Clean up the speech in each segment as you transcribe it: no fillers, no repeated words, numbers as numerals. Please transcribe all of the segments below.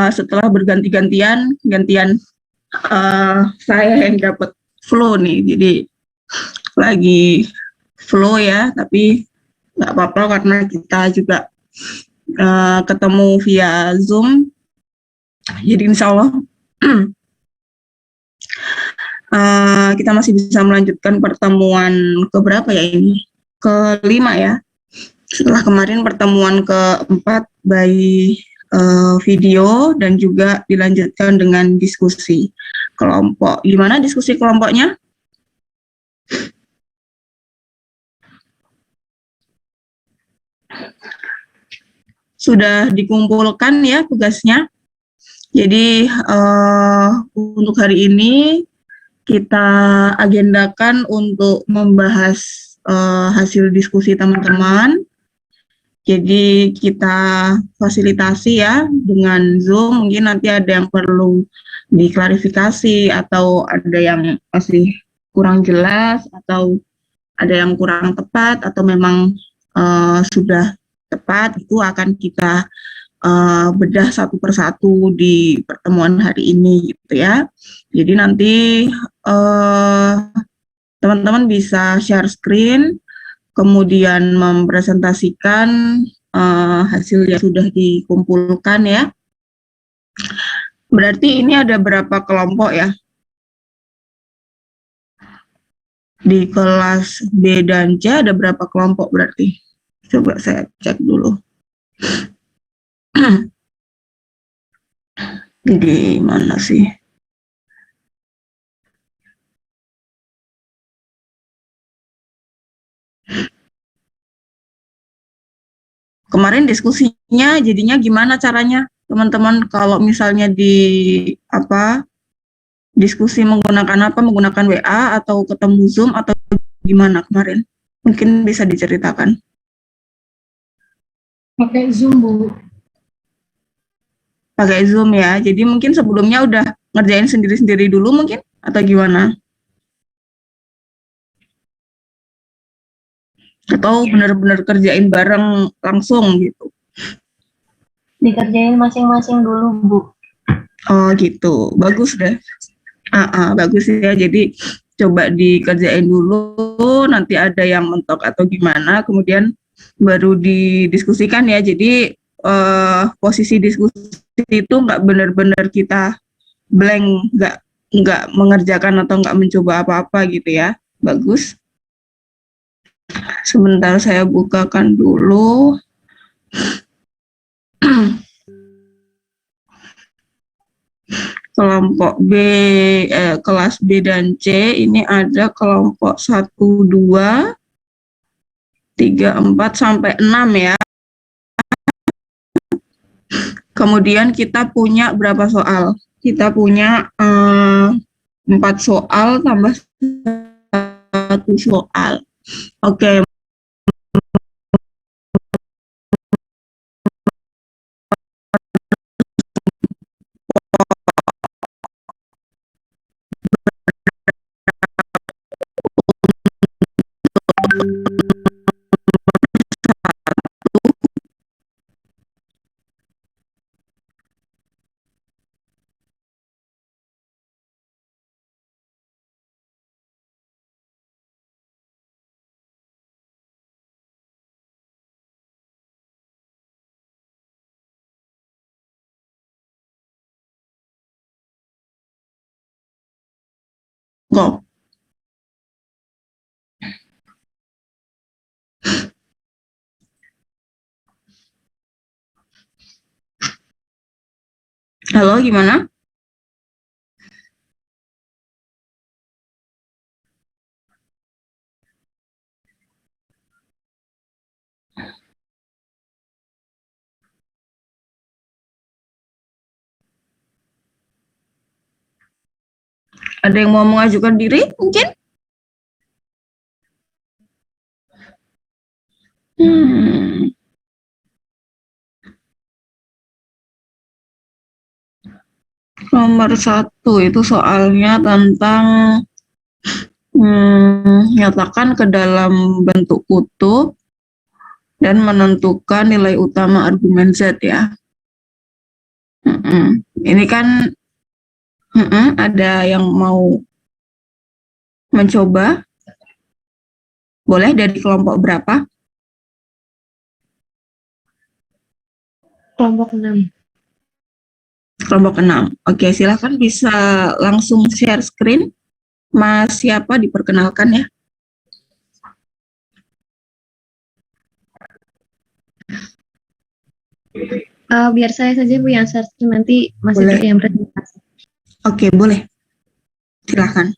setelah berganti-gantian, saya yang dapat flow nih, jadi lagi flow ya, tapi nggak apa-apa karena kita juga ketemu via Zoom, jadi insya Allah kita masih bisa melanjutkan pertemuan keberapa ya ini? Kelima ya. Setelah kemarin pertemuan keempat by video dan juga dilanjutkan dengan diskusi kelompok. Gimana diskusi kelompoknya? Sudah dikumpulkan ya tugasnya. Jadi untuk hari ini kita agendakan untuk membahas hasil diskusi teman-teman. Jadi kita fasilitasi ya dengan Zoom, mungkin nanti ada yang perlu diklarifikasi atau ada yang masih kurang jelas atau ada yang kurang tepat atau memang sudah tepat, itu akan kita bedah satu persatu di pertemuan hari ini gitu ya. Jadi nanti teman-teman bisa share screen, kemudian mempresentasikan hasil yang sudah dikumpulkan ya. Berarti ini ada berapa kelompok ya? Di kelas B dan C ada berapa kelompok berarti? Coba saya cek dulu. Di mana sih? Kemarin diskusinya jadinya gimana caranya, teman-teman? Kalau misalnya diskusi menggunakan apa? Menggunakan WA atau ketemu Zoom atau gimana kemarin? Mungkin bisa diceritakan. Pakai Zoom, Bu. Pakai Zoom ya. Jadi mungkin sebelumnya udah ngerjain sendiri-sendiri dulu mungkin atau gimana? Atau benar-benar kerjain bareng langsung gitu? Dikerjain masing-masing dulu, Bu. Oh gitu, bagus deh. Bagus ya, jadi coba dikerjain dulu, nanti ada yang mentok atau gimana, kemudian baru didiskusikan ya. Jadi posisi diskusi itu nggak benar-benar kita blank, nggak mengerjakan atau nggak mencoba apa-apa gitu ya. Bagus. Sebentar saya bukakan dulu. Kelompok B, kelas B dan C, ini ada kelompok 1, 2, 3, 4, sampai 6 ya. Kemudian kita punya berapa soal? Kita punya 4 soal tambah 1 soal. Oke. Go. Halo, gimana? Ada yang mau mengajukan diri mungkin? Nomor 1 itu soalnya tentang nyatakan ke dalam bentuk kutub dan menentukan nilai utama argumen Z ya. Ini kan ada yang mau mencoba, boleh dari kelompok berapa? Kelompok 6. Kelompok 6. Oke, silahkan bisa langsung share screen. Mas siapa diperkenalkan ya? Biar saya saja Bu yang search, nanti Mas Boleh. Ibra yang presentasi. Oke, boleh. Silahkan.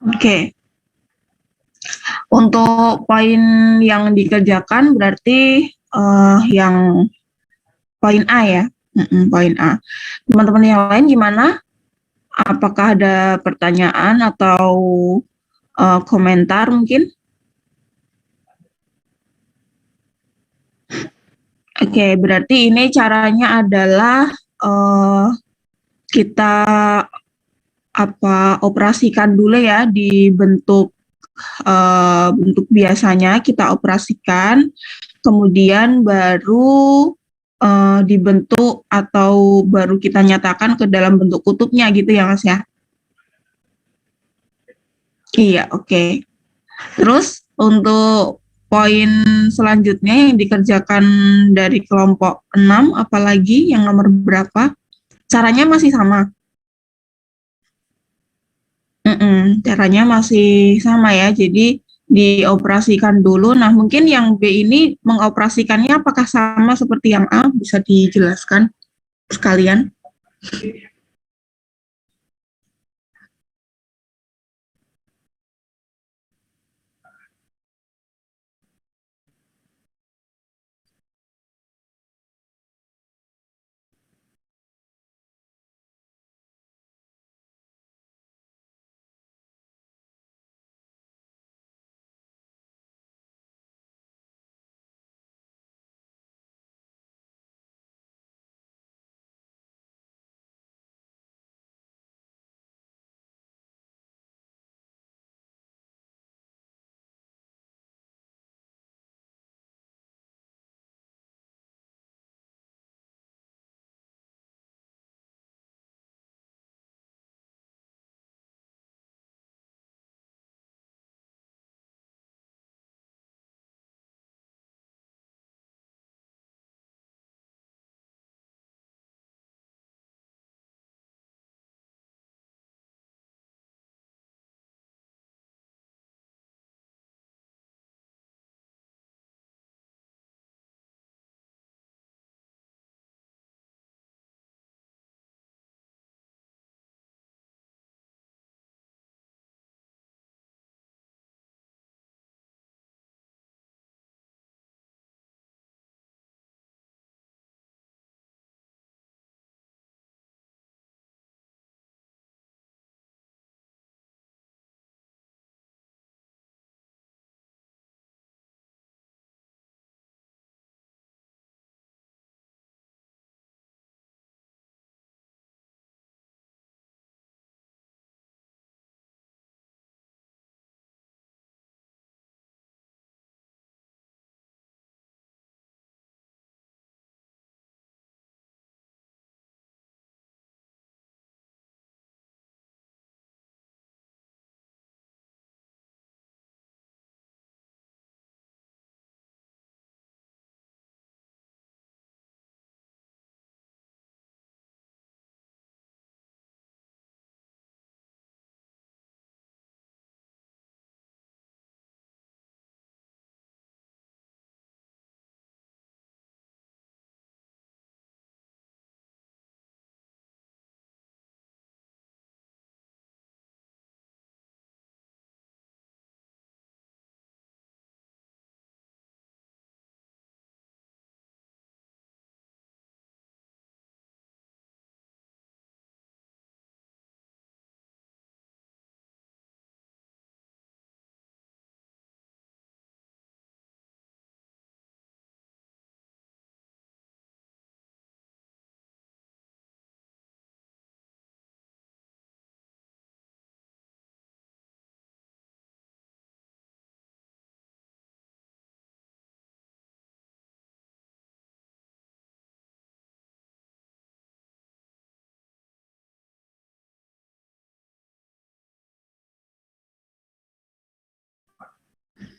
Oke. Untuk poin yang dikerjakan berarti yang poin A ya. Poin A. Teman-teman yang lain gimana? Apakah ada pertanyaan atau komentar mungkin? Oke, berarti ini caranya adalah kita operasikan dulu ya di bentuk biasanya kita operasikan, kemudian baru dibentuk atau baru kita nyatakan ke dalam bentuk kutubnya gitu ya Mas ya? Iya, oke. Terus untuk poin selanjutnya yang dikerjakan dari kelompok 6, apalagi yang nomor berapa? Caranya masih sama. Caranya masih sama ya, jadi dioperasikan dulu. Nah, mungkin yang B ini mengoperasikannya apakah sama seperti yang A? Bisa dijelaskan sekalian?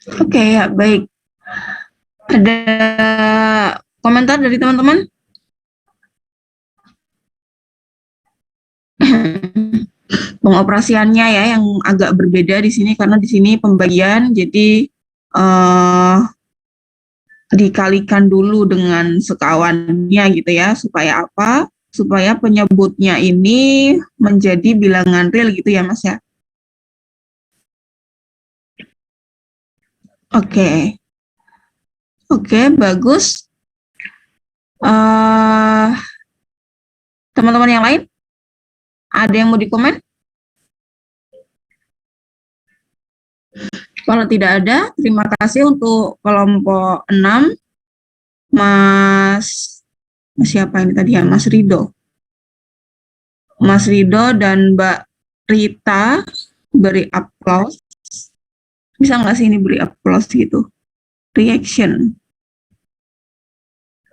Oke, ya, baik. Ada komentar dari teman-teman? Pengoperasiannya ya yang agak berbeda di sini karena di sini pembagian, jadi dikalikan dulu dengan sekawannya gitu ya, supaya apa? Supaya penyebutnya ini menjadi bilangan real gitu ya Mas ya. Oke. Oke, bagus. Teman-teman yang lain, ada yang mau dikomen? Kalau tidak ada, terima kasih untuk kelompok 6, Mas siapa ini tadi ya, Mas Rido dan Mbak Rita beri applause. Bisa nggak sih ini beri applause gitu? Reaction.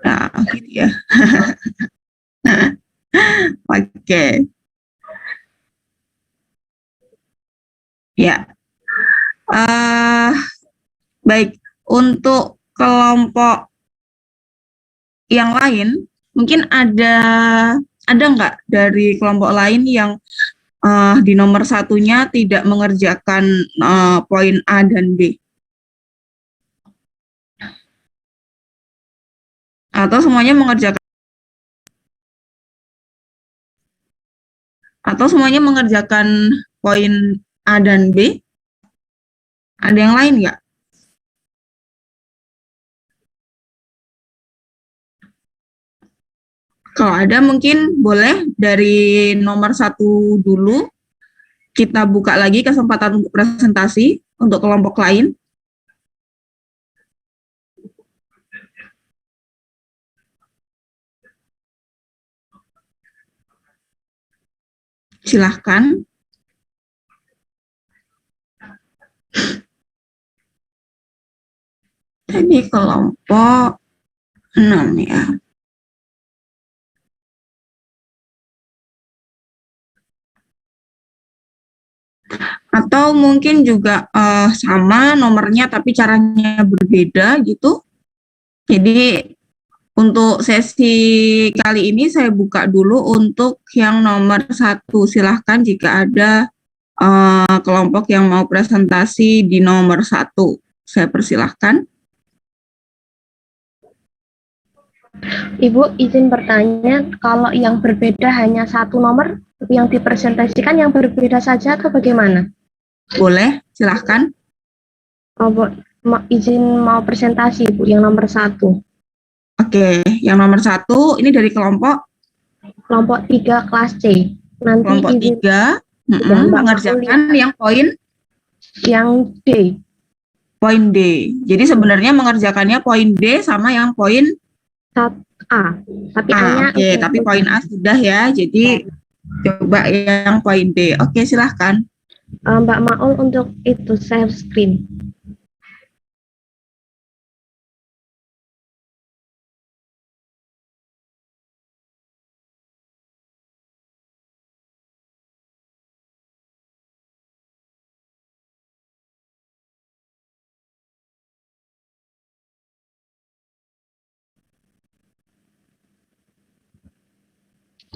Nah, gitu ya. Oke. Ya. Baik. Untuk kelompok yang lain, mungkin ada nggak dari kelompok lain yang di nomor satunya tidak mengerjakan poin A dan B? Atau semuanya mengerjakan poin A dan B? Ada yang lain nggak? Kalau ada mungkin boleh dari nomor satu dulu. Kita buka lagi kesempatan untuk presentasi untuk kelompok lain. Silahkan. Jadi kelompok 6 ya. Atau mungkin juga sama nomornya tapi caranya berbeda gitu. Jadi untuk sesi kali ini saya buka dulu untuk yang nomor 1. Silahkan jika ada kelompok yang mau presentasi di nomor 1. Saya persilahkan. Ibu izin bertanya, kalau yang berbeda hanya satu nomor, yang dipresentasikan yang berbeda saja atau bagaimana? Boleh, silahkan. Izin mau presentasi, Bu, yang nomor 1. Oke, yang nomor 1 ini dari kelompok 3 kelas C. Nanti kelompok izin 3 mengerjakan yang poin yang D. Poin D. Jadi sebenarnya mengerjakannya poin D sama yang poin A. Tapi A-nya Oke, tapi poin A sudah ya. Jadi coba yang poin D. Oke, silahkan. Mbak Maul untuk itu share screen.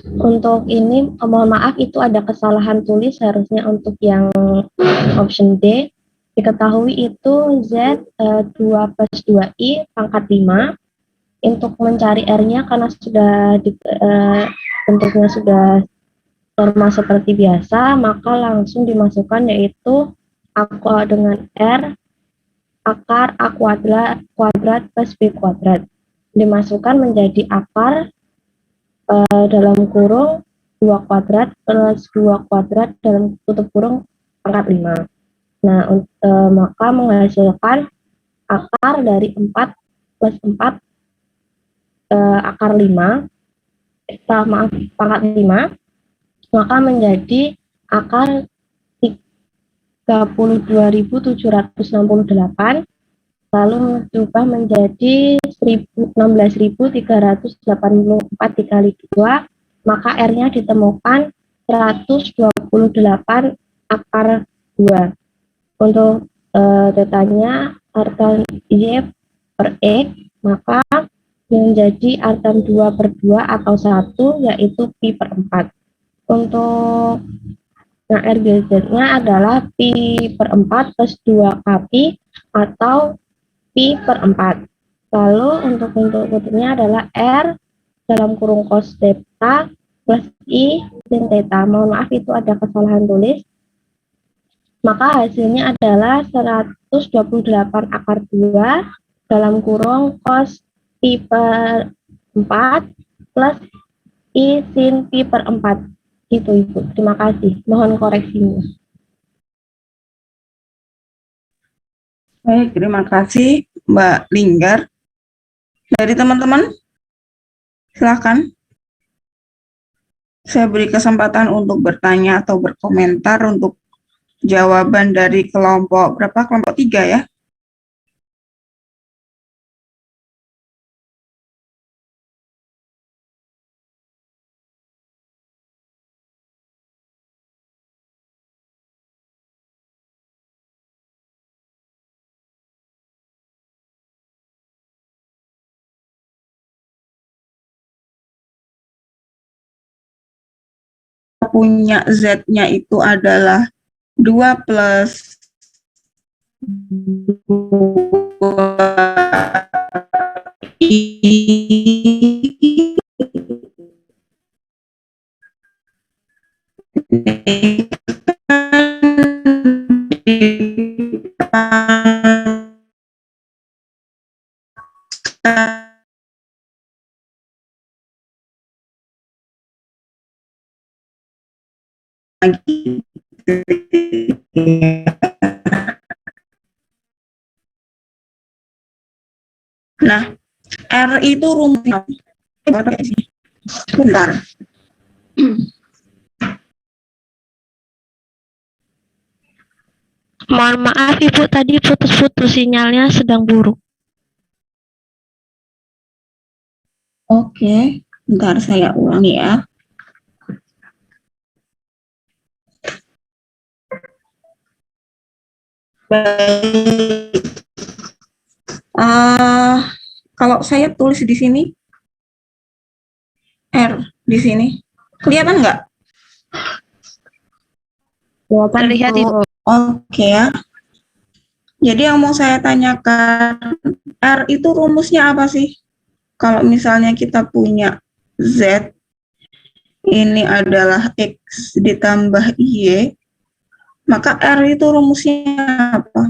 Untuk ini, mohon maaf itu ada kesalahan tulis, harusnya untuk yang option D. Diketahui itu Z 2 plus 2I pangkat 5. Untuk mencari R-nya karena sudah bentuknya sudah normal seperti biasa, maka langsung dimasukkan yaitu A dengan R akar A kuadrat plus B kuadrat. Dimasukkan menjadi akar dalam kurung 2 kuadrat plus 2 kuadrat dalam tutup kurung pangkat 5. Nah, maka menghasilkan akar dari 4 plus 4 akar 5, pangkat 5, maka menjadi akar 32.768, lalu berubah menjadi 16.384 dikali 2, maka R-nya ditemukan 128 akar 2. Untuk datanya artan Y per X, maka menjadi artan 2 per 2 atau 1, yaitu Pi per 4. Untuk RGZ-nya adalah Pi per 4 plus 2 Kpi atau Pi per 4. Lalu untuk bentuk bentuknya adalah R dalam kurung cos theta plus I sin theta. Mohon maaf itu ada kesalahan tulis. Maka hasilnya adalah 128 akar 2 dalam kurung cos Pi per 4 plus I sin Pi per 4. Itu Ibu. Terima kasih. Mohon koreksinya. Baik, terima kasih Mbak Linggar. Dari teman-teman, silakan. Saya beri kesempatan untuk bertanya atau berkomentar untuk jawaban dari kelompok berapa? Kelompok 3 ya. Punya Z-nya itu adalah 2 plus 2I Nah, R itu rumusnya. Bentar. Mohon maaf Ibu, tadi putus-putus sinyalnya sedang buruk. Oke, bentar saya ulangi ya. Baik. Kalau saya tulis di sini R di sini, kelihatan nggak? Terlihat Ibu. Oke ya. Jadi yang mau saya tanyakan, R itu rumusnya apa sih? Kalau misalnya kita punya Z, ini adalah X ditambah Y, maka R itu rumusnya apa?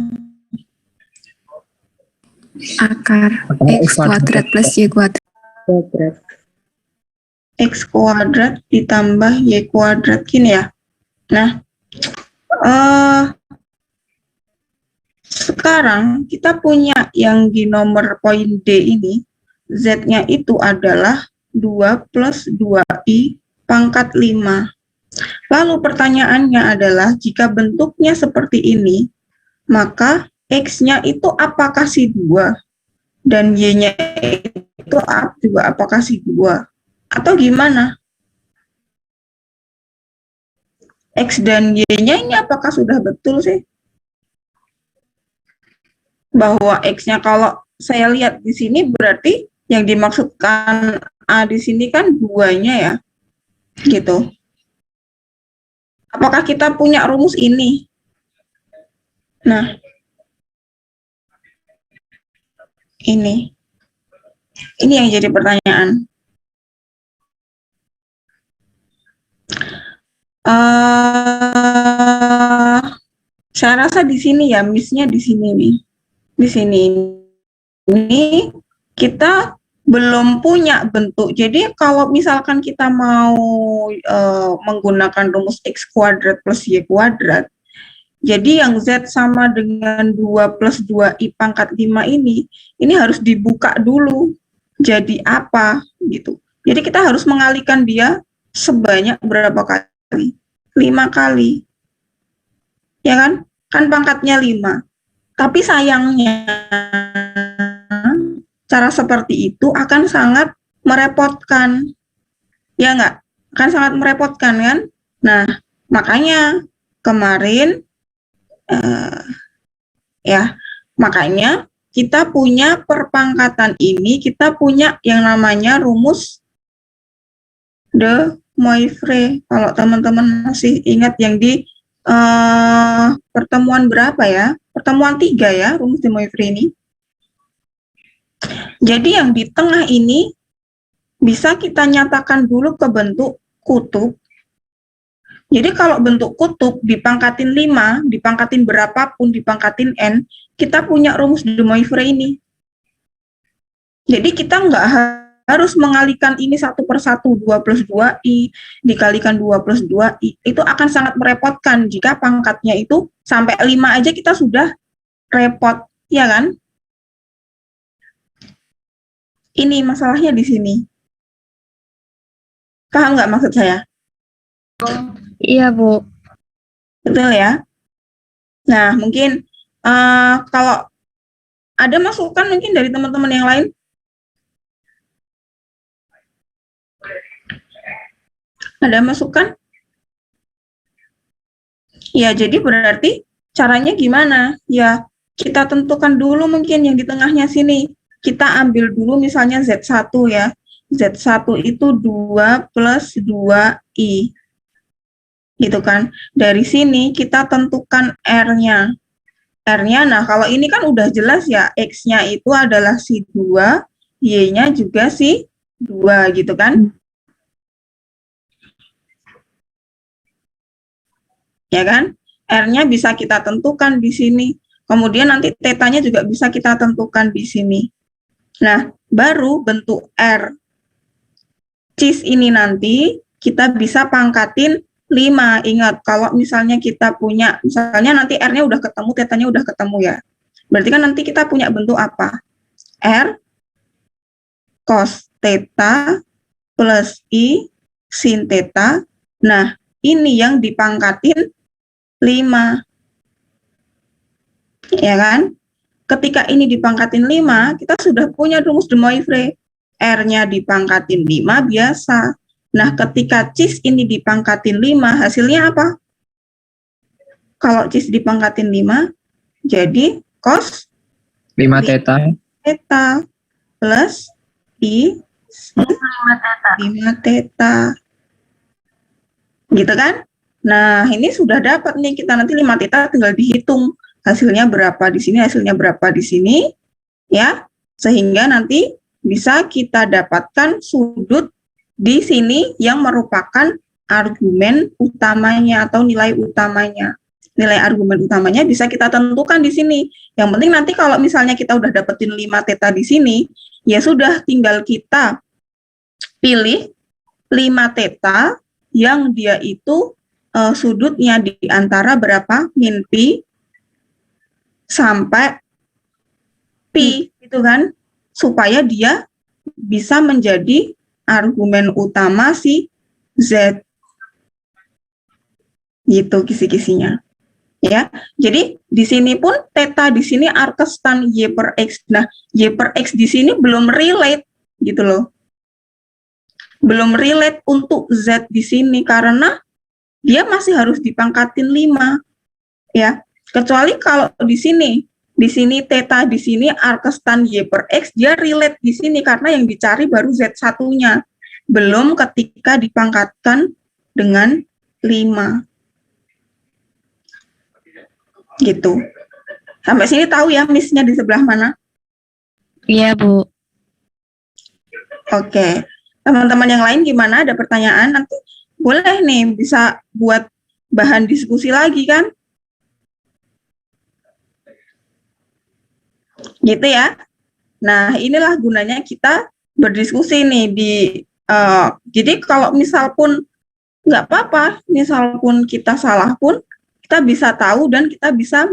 Akar X kuadrat plus Y kuadrat. X kuadrat ditambah Y kuadrat, gini ya. Nah, sekarang kita punya yang di nomor poin D ini, Z-nya itu adalah 2 plus 2I pangkat 5. Lalu pertanyaannya adalah, jika bentuknya seperti ini, maka X-nya itu apakah si 2? Dan Y-nya itu juga apakah si 2? Atau gimana? X dan Y-nya ini apakah sudah betul sih? Bahwa X-nya kalau saya lihat di sini berarti yang dimaksudkan A di sini kan 2-nya ya. Gitu. Apakah kita punya rumus ini? Nah, ini yang jadi pertanyaan. Saya rasa di sini ya, miss-nya di sini nih. Di sini ini kita belum punya bentuk. Jadi kalau misalkan kita mau menggunakan rumus X kuadrat plus Y kuadrat, jadi yang Z sama dengan 2 plus 2I pangkat 5 ini harus dibuka dulu. Jadi apa gitu. Jadi kita harus mengalihkan dia sebanyak berapa kali? 5 kali. Ya kan? Kan pangkatnya 5. Tapi sayangnya cara seperti itu akan sangat merepotkan. Ya enggak? Akan sangat merepotkan kan? Nah, makanya kemarin makanya kita punya perpangkatan ini, kita punya yang namanya rumus de Moivre. Kalau teman-teman masih ingat yang di pertemuan berapa ya? Pertemuan 3 ya, rumus de Moivre ini. Jadi yang di tengah ini bisa kita nyatakan dulu ke bentuk kutub. Jadi kalau bentuk kutub dipangkatin 5, dipangkatin berapapun, dipangkatin N, kita punya rumus de Moivre ini. Jadi kita nggak harus mengalihkan ini satu per satu, 2 plus 2I, dikalikan 2 plus 2I. Itu akan sangat merepotkan jika pangkatnya itu sampai 5 aja kita sudah repot, ya kan? Ini masalahnya di sini. Paham nggak maksud saya? Iya, Bu. Betul ya? Nah, mungkin kalau ada masukan mungkin dari teman-teman yang lain? Ada masukan? Ya, jadi berarti caranya gimana? Ya, kita tentukan dulu mungkin yang di tengahnya sini. Kita ambil dulu misalnya Z1 ya. Z1 itu 2 plus 2I. Gitu kan. Dari sini kita tentukan R-nya. R-nya, nah kalau ini kan udah jelas ya, X-nya itu adalah si 2, Y-nya juga si 2 gitu kan. Ya kan? R-nya bisa kita tentukan di sini. Kemudian nanti tetanya juga bisa kita tentukan di sini. Nah, baru bentuk R cis ini nanti kita bisa pangkatin 5. Ingat, kalau misalnya kita punya, misalnya nanti R-nya udah ketemu, tetanya udah ketemu ya. Berarti kan nanti kita punya bentuk apa? R cos theta plus I sin theta. Nah, ini yang dipangkatin 5. Ya kan? Ketika ini dipangkatin 5, kita sudah punya rumus de Moivre. R-nya dipangkatin 5 biasa. Nah, ketika cis ini dipangkatin 5, hasilnya apa? Kalau cis dipangkatin 5, jadi cos 5 theta. theta plus I 5 theta. Gitu kan? Nah, ini sudah dapat nih, kita nanti 5 theta tinggal dihitung. Hasilnya berapa di sini, hasilnya berapa di sini, ya. Sehingga nanti bisa kita dapatkan sudut di sini yang merupakan argumen utamanya atau nilai utamanya. Nilai argumen utamanya bisa kita tentukan di sini. Yang penting nanti kalau misalnya kita udah dapetin 5 theta di sini, ya sudah tinggal kita pilih 5 theta yang dia itu sudutnya di antara berapa? Min pi sampai pi, gitu kan? Supaya dia bisa menjadi argumen utama si Z. Gitu kisi-kisinya. Ya. Jadi di sini pun theta di sini arkestan Y per X. Nah, Y per X di sini belum relate gitu loh. Belum relate untuk Z di sini karena dia masih harus dipangkatin 5. Ya. Kecuali kalau di sini theta di sini arkestan Y per X, dia relate di sini karena yang dicari baru Z1-nya. Belum ketika dipangkatkan dengan 5. Gitu. Sampai sini tahu ya miss-nya di sebelah mana? Iya, Bu. Oke. Teman-teman yang lain gimana? Ada pertanyaan? Nanti boleh nih bisa buat bahan diskusi lagi kan? Gitu ya. Nah, inilah gunanya kita berdiskusi nih jadi kalau misal pun nggak apa-apa, misal pun kita salah pun kita bisa tahu dan kita bisa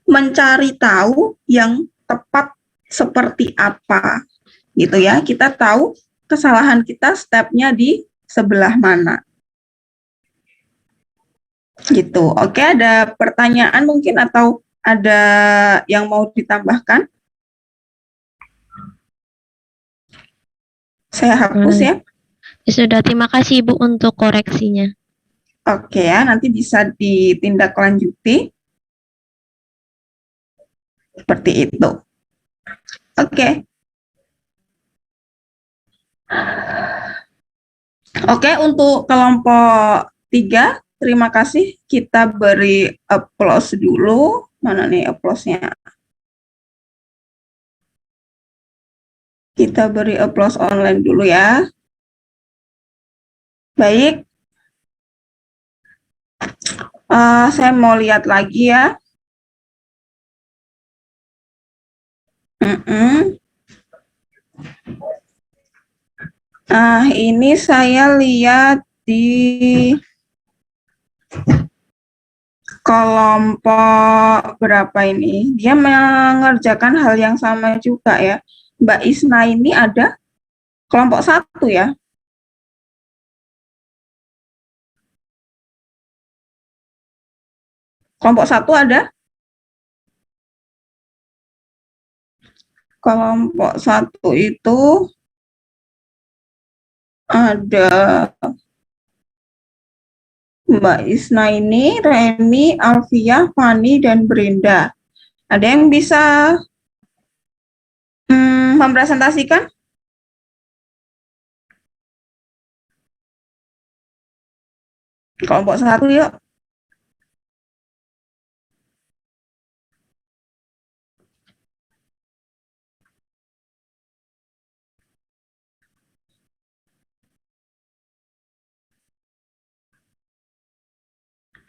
mencari tahu yang tepat seperti apa. Gitu ya. Kita tahu kesalahan kita stepnya di sebelah mana. Gitu. Oke, ada pertanyaan mungkin atau ada yang mau ditambahkan? Saya hapus ya. Ya sudah, terima kasih Ibu untuk koreksinya. Oke ya, nanti bisa ditindaklanjuti. Seperti itu. Oke. Oke, untuk kelompok 3, terima kasih. Kita beri applause dulu. Mana nih applause-nya? Kita beri applause online dulu ya. Baik. Saya mau lihat lagi ya. Ini saya lihat di kelompok berapa ini? Dia mengerjakan hal yang sama juga ya. Mbak Isna ini ada kelompok 1 ya. Kelompok 1 ada? Kelompok 1 itu ada Mbak Isnaini, Reni, Alfiah, Fani, dan Brenda. Ada yang bisa mempresentasikan? Kelompok 1 yuk.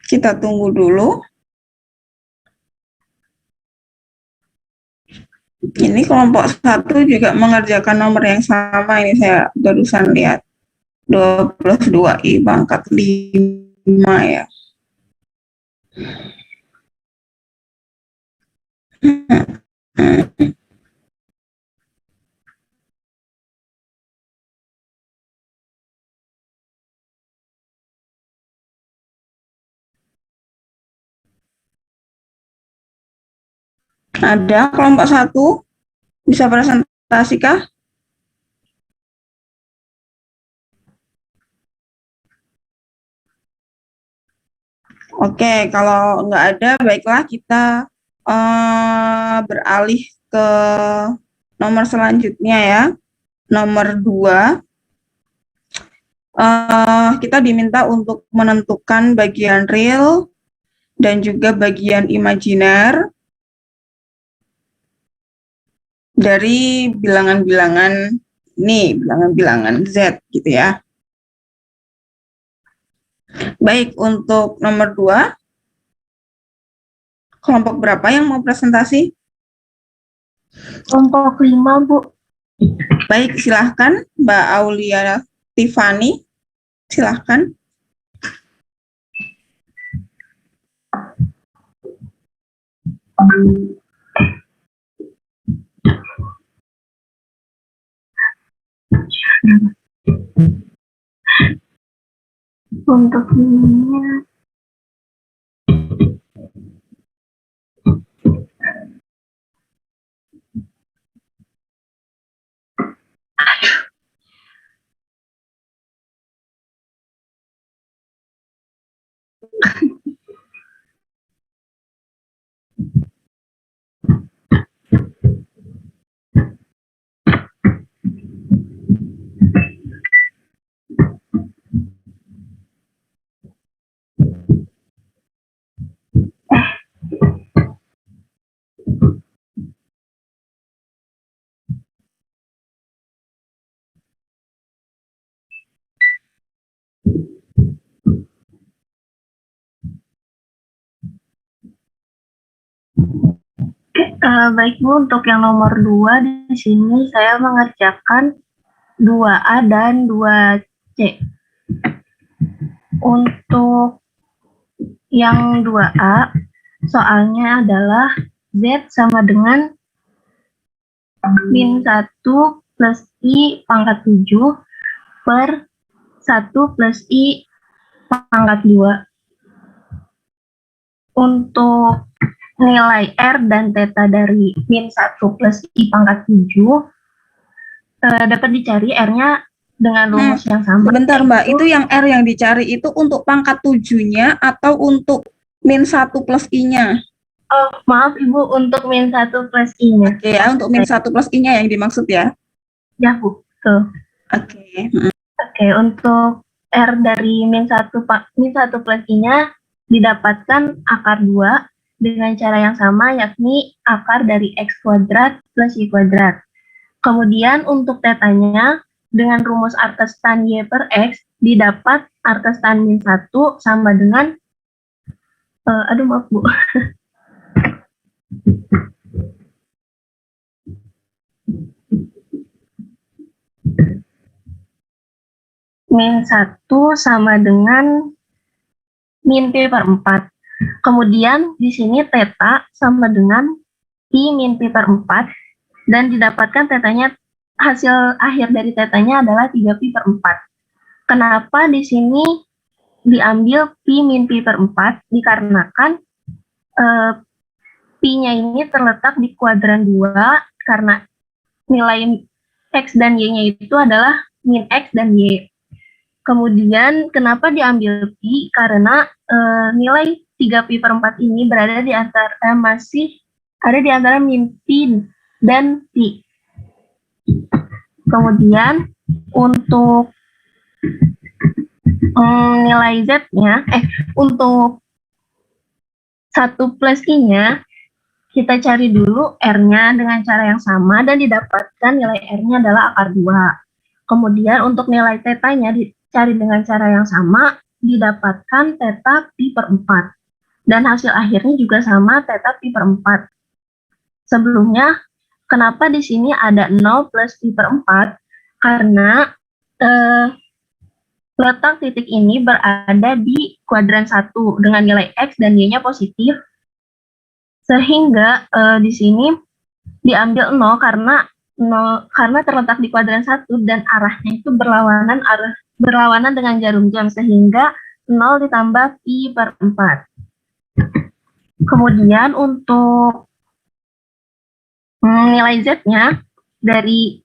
Kita tunggu dulu. Ini kelompok 1 juga mengerjakan nomor yang sama, ini saya barusan lihat. 2 plus 2i pangkat 5 ya. Ada kelompok 1? Bisa presentasi kah? Oke, kalau nggak ada, baiklah kita beralih ke nomor selanjutnya ya. Nomor 2, kita diminta untuk menentukan bagian real dan juga bagian imajiner dari bilangan-bilangan ini, bilangan-bilangan Z gitu ya. Baik, untuk nomor 2, kelompok berapa yang mau presentasi? Kelompok 5, Bu. Baik, silahkan Mbak Aulia Tiffany, silahkan. Untuk ininya baik Bu, untuk yang nomor 2 di sini saya mengerjakan 2A dan 2C. Untuk yang 2A, soalnya adalah Z sama dengan min 1 plus I pangkat 7 per 1 plus I pangkat 2. Untuk nilai R dan theta dari min 1 plus I pangkat 7 dapat dicari R-nya dengan rumus yang sama. Sebentar Mbak, itu yang R yang dicari itu untuk pangkat 7-nya atau untuk min 1 plus I-nya? Oh, maaf Ibu, untuk min 1 plus I-nya. Oke ya, untuk min 1 plus I-nya yang dimaksud ya? Ya Bu, tuh. Oke. Oke, untuk R dari min 1 plus I-nya didapatkan akar 2 dengan cara yang sama, yakni akar dari X kuadrat plus Y kuadrat. Kemudian untuk tetanya, dengan rumus atas tan Y per X, didapat atas tan min 1 sama dengan, maaf Bu. Min 1 sama dengan min Pi per 4. Kemudian di sini theta sama dengan Pi min Pi per 4 dan didapatkan tetanya, hasil akhir dari tetanya adalah 3 Pi per 4. Kenapa di sini diambil Pi min Pi per 4? Dikarenakan Pi-nya ini terletak di kuadran 2 karena nilai X dan Y-nya itu adalah min X dan Y. Kemudian kenapa diambil Pi? Karena nilai 3 Pi per 4 ini berada di antara masih ada di antara min Pi dan Pi. Kemudian untuk nilai Z-nya, untuk 1 plus I-nya, kita cari dulu R-nya dengan cara yang sama dan didapatkan nilai R-nya adalah akar 2. Kemudian untuk nilai θ-nya dicari dengan cara yang sama, didapatkan θ Pi per 4. Dan hasil akhirnya juga sama θ Pi per 4. Sebelumnya, kenapa di sini ada 0 plus Pi per 4? Karena letak titik ini berada di kuadran 1 dengan nilai X dan Y-nya positif, sehingga di sini diambil 0 karena terletak di kuadran 1 dan arahnya itu berlawanan dengan jarum jam, sehingga 0 ditambah Pi per 4. Kemudian untuk nilai Z-nya dari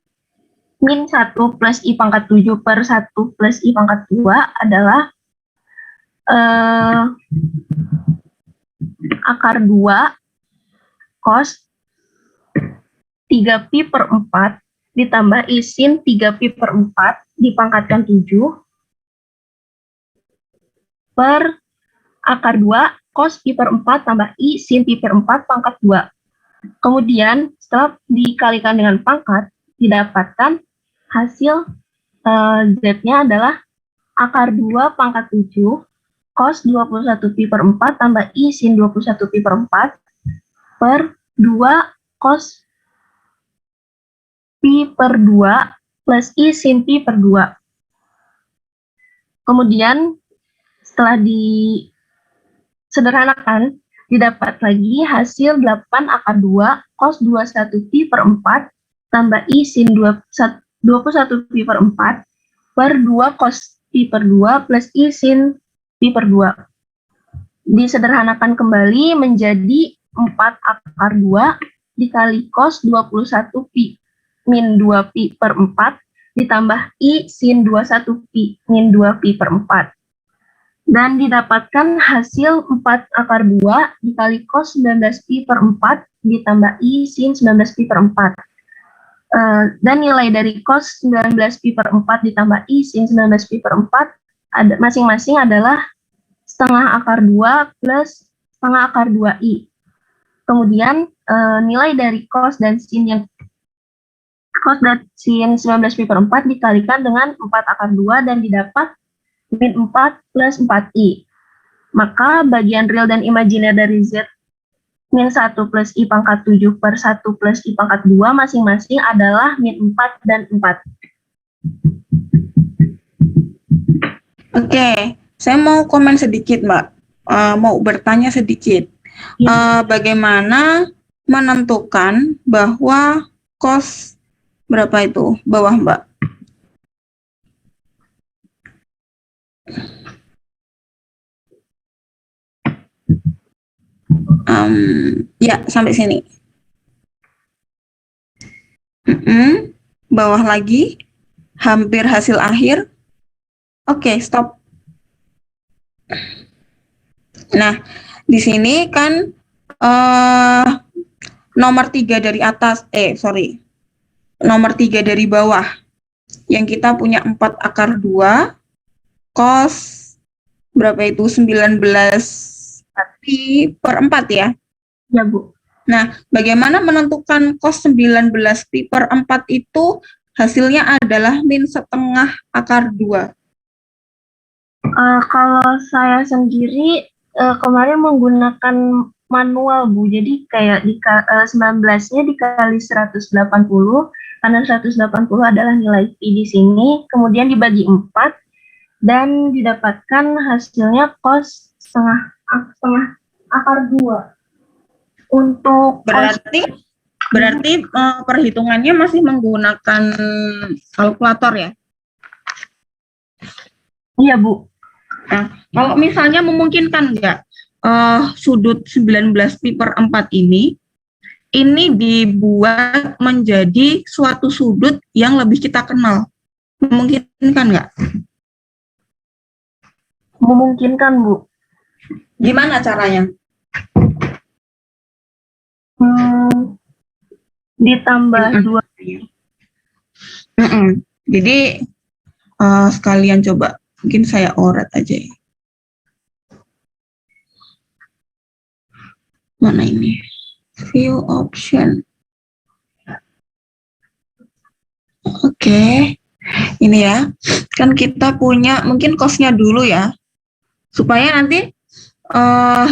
min 1 plus I pangkat 7 per 1 plus I pangkat 2 adalah akar 2 cos 3Pi per 4 ditambah I sin 3Pi per 4 dipangkatkan 7 per akar 2 cos Pi per 4 tambah I sin Pi per 4 pangkat 2. Kemudian setelah dikalikan dengan pangkat, didapatkan hasil Z-nya adalah akar 2 pangkat 7 cos 21 Pi per 4 tambah I sin 21 Pi per 4 per 2 cos Pi per 2 plus I sin Pi per 2. Kemudian setelah disederhanakan, didapat lagi hasil 8 akar 2 cos 21 Pi per 4 tambah I sin 21 Pi per 4 per 2 cos Pi per 2 plus I sin Pi per 2. Disederhanakan kembali menjadi 4 akar 2 dikali cos 21 Pi min 2 Pi per 4 ditambah I sin 21 Pi min 2 Pi per 4. Dan didapatkan hasil 4 akar 2 dikali cos 19 Pi per 4 ditambah I sin 19 Pi per 4. Dan nilai dari cos 19 Pi per 4 ditambah I sin 19 Pi per 4 masing-masing adalah setengah akar 2 plus setengah akar 2I. Kemudian nilai dari cos dan sin 19 Pi per 4 dikalikan dengan 4 akar 2 dan didapat min 4 plus 4I. Maka bagian real dan imajiner dari Z min 1 plus I pangkat 7 per 1 plus I pangkat 2 masing-masing adalah min 4 dan 4. Oke, saya mau komen sedikit, Mbak. Mau bertanya sedikit. Bagaimana menentukan bahwa cos berapa itu? Bawah, Mbak. Ya, sampai sini. Bawah lagi. Hampir hasil akhir. Oke, stop. Nah, di sini kan nomor 3 dari atas, nomor 3 dari bawah. Yang kita punya 4 akar 2, cos berapa itu? 19 Pi per 4 ya? Ya, Bu. Nah, bagaimana menentukan cos 19 Pi per 4 itu hasilnya adalah min setengah akar 2? Kalau saya sendiri kemarin menggunakan manual, Bu. Jadi kayak 19-nya dikali 180, karena 180 adalah nilai Pi di sini, kemudian dibagi 4, dan didapatkan hasilnya cos setengah akar 2. Untuk berarti perhitungannya masih menggunakan kalkulator ya? Iya, Bu. Nah, kalau misalnya memungkinkan enggak sudut 19π/4 ini dibuat menjadi suatu sudut yang lebih kita kenal. Memungkinkan nggak? Memungkinkan, Bu. Gimana caranya? Ditambah 2. Jadi sekalian coba, mungkin saya oret aja ya. Mana ini? View option. Oke. Ini ya. Kan kita punya mungkin cost-nya dulu ya. Supaya nanti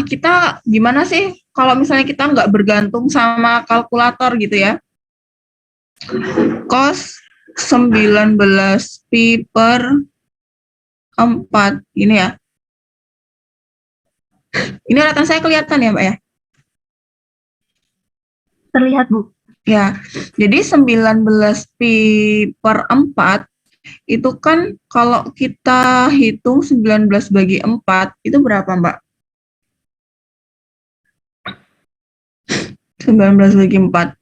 kita gimana sih kalau misalnya kita nggak bergantung sama kalkulator gitu ya. Cos 19π/4 ini ya. Ini ratan saya kelihatan ya, Mbak ya? Terlihat, Bu. Ya, jadi 19π/4 itu kan kalau kita hitung 19 bagi 4 itu berapa, Mbak? 19 bagi 4.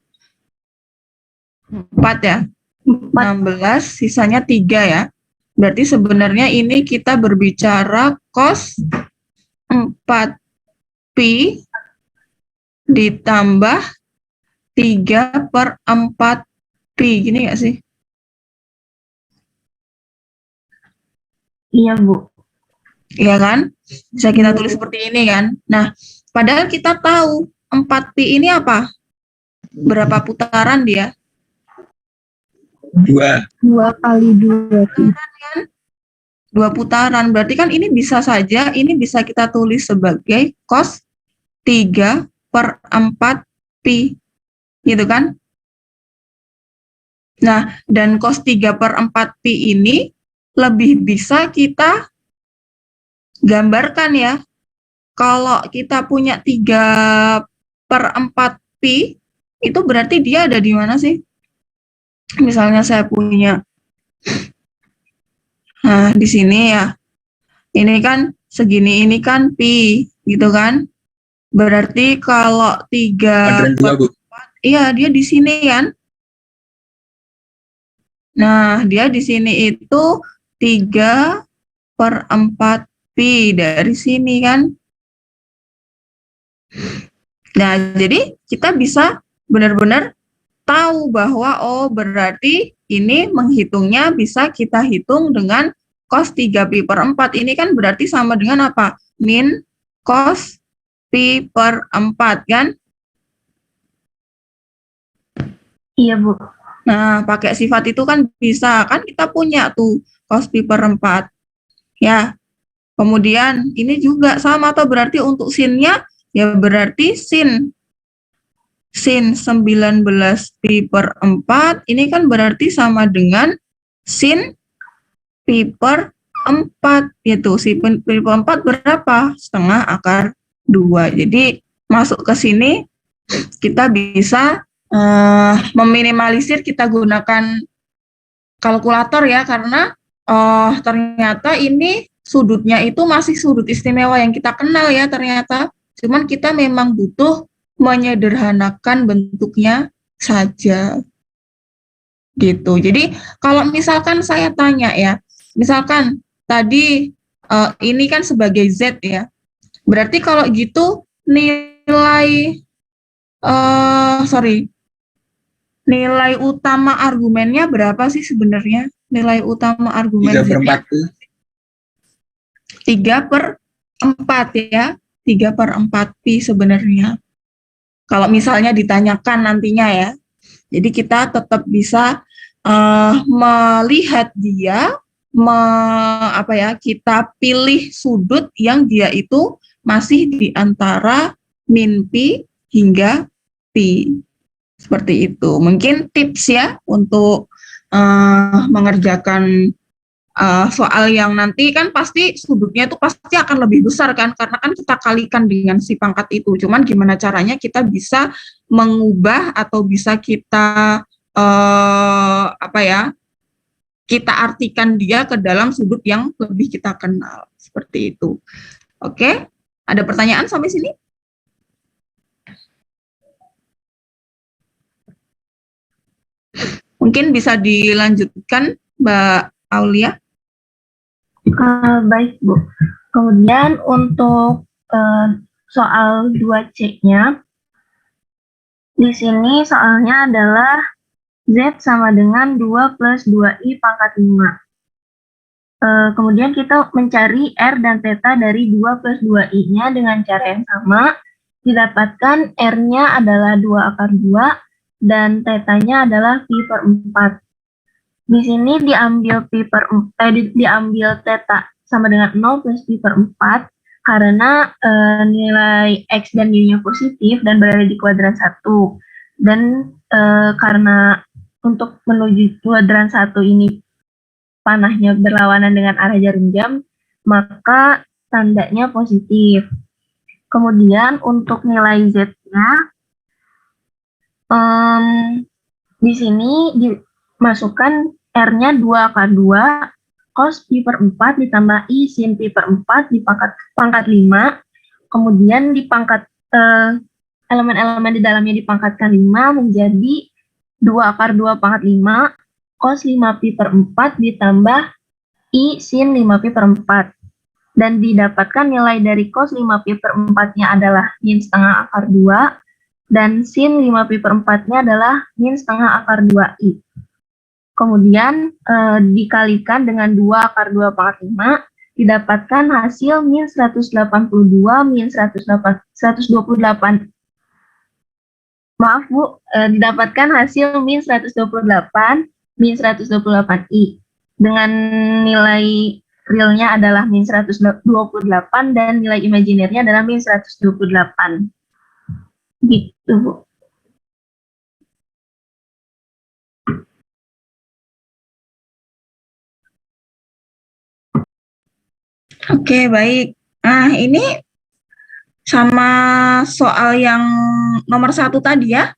4 ya? 16, sisanya 3 ya. Berarti sebenarnya ini kita berbicara cos 4π ditambah 3/4π, gini nggak sih? Iya, Bu. Iya kan? Bisa kita tulis seperti ini kan? Nah, padahal kita tahu 4π ini apa? Berapa putaran dia? 2 kali 2. Kan? 2 putaran. Berarti kan ini bisa saja, ini bisa kita tulis sebagai cos 3/4π. Gitu kan? Nah, dan cos 3/4π ini lebih bisa kita gambarkan ya. Kalau kita punya 3/4π, itu berarti dia ada di mana sih? Misalnya saya punya, nah di sini ya, ini kan segini, ini kan pi, gitu kan? Berarti kalau 3/4, iya dia di sini kan? Nah, dia di sini itu 3/4π dari sini kan? Nah, jadi kita bisa benar-benar tahu bahwa oh berarti ini menghitungnya bisa kita hitung dengan cos 3π/4. Ini kan berarti sama dengan apa? Min cos π/4 kan? Iya, Bu. Nah, pakai sifat itu kan bisa, kan kita punya tuh cos π/4. Ya, kemudian ini juga sama atau berarti untuk sin-nya, ya berarti sin 19π/4 ini kan berarti sama dengan sin π/4, yaitu sin π/4 berapa? Setengah akar 2. Jadi masuk ke sini kita bisa meminimalisir, kita gunakan kalkulator ya, karena ternyata ini sudutnya itu masih sudut istimewa yang kita kenal ya ternyata. Cuman kita memang butuh menyederhanakan bentuknya saja. Gitu. Jadi kalau misalkan saya tanya ya, misalkan tadi ini kan sebagai Z ya. Berarti kalau gitu nilai nilai utama argumennya berapa sih sebenarnya? Nilai utama argumen 3/4 ya. 3/4π sebenarnya. Kalau misalnya ditanyakan nantinya ya. Jadi kita tetap bisa melihat dia, kita pilih sudut yang dia itu masih di antara min pi hingga pi. Seperti itu. Mungkin tips ya untuk mengerjakan soal yang nanti kan pasti sudutnya itu pasti akan lebih besar kan, karena kan kita kalikan dengan si pangkat itu. Cuman gimana caranya kita bisa mengubah atau bisa kita kita artikan dia ke dalam sudut yang lebih kita kenal, seperti itu. Oke, Ada pertanyaan sampai sini? Mungkin bisa dilanjutkan, Mbak Aulia. Baik, Bu. Kemudian untuk soal 2C-nya, di sini soalnya adalah Z sama dengan 2 plus 2I pangkat 5. Kemudian kita mencari R dan theta dari 2 plus 2I-nya dengan cara yang sama. Didapatkan R-nya adalah 2 akar 2 dan theta-nya adalah pi per 4. Di sini diambil theta sama dengan 0 plus pi per 4 karena nilai X dan Y-nya positif dan berada di kuadran 1. Dan karena untuk menuju kuadran 1 ini panahnya berlawanan dengan arah jarum jam, maka tandanya positif. Kemudian untuk nilai Z-nya, di sini dimasukkan R-nya 2 akar 2 cos pi per 4 ditambah I sin pi per 4 di pangkat 5. Kemudian di pangkat elemen-elemen di dalamnya dipangkatkan 5 menjadi 2 akar 2 pangkat 5 cos 5 pi per 4 ditambah I sin 5 pi per 4. Dan didapatkan nilai dari cos 5 pi per 4-nya adalah min setengah akar 2 dan sin 5 pi per 4-nya adalah min setengah akar 2I. Kemudian dikalikan dengan 2 akar 2 pangkat 5, didapatkan hasil min 182 min 128. Maaf Bu, didapatkan hasil min 128 min 128I. Dengan nilai realnya adalah min 128 dan nilai imajinernya adalah min 128. Gitu Bu. Oke, baik. Nah, ini sama soal yang nomor 1 tadi ya,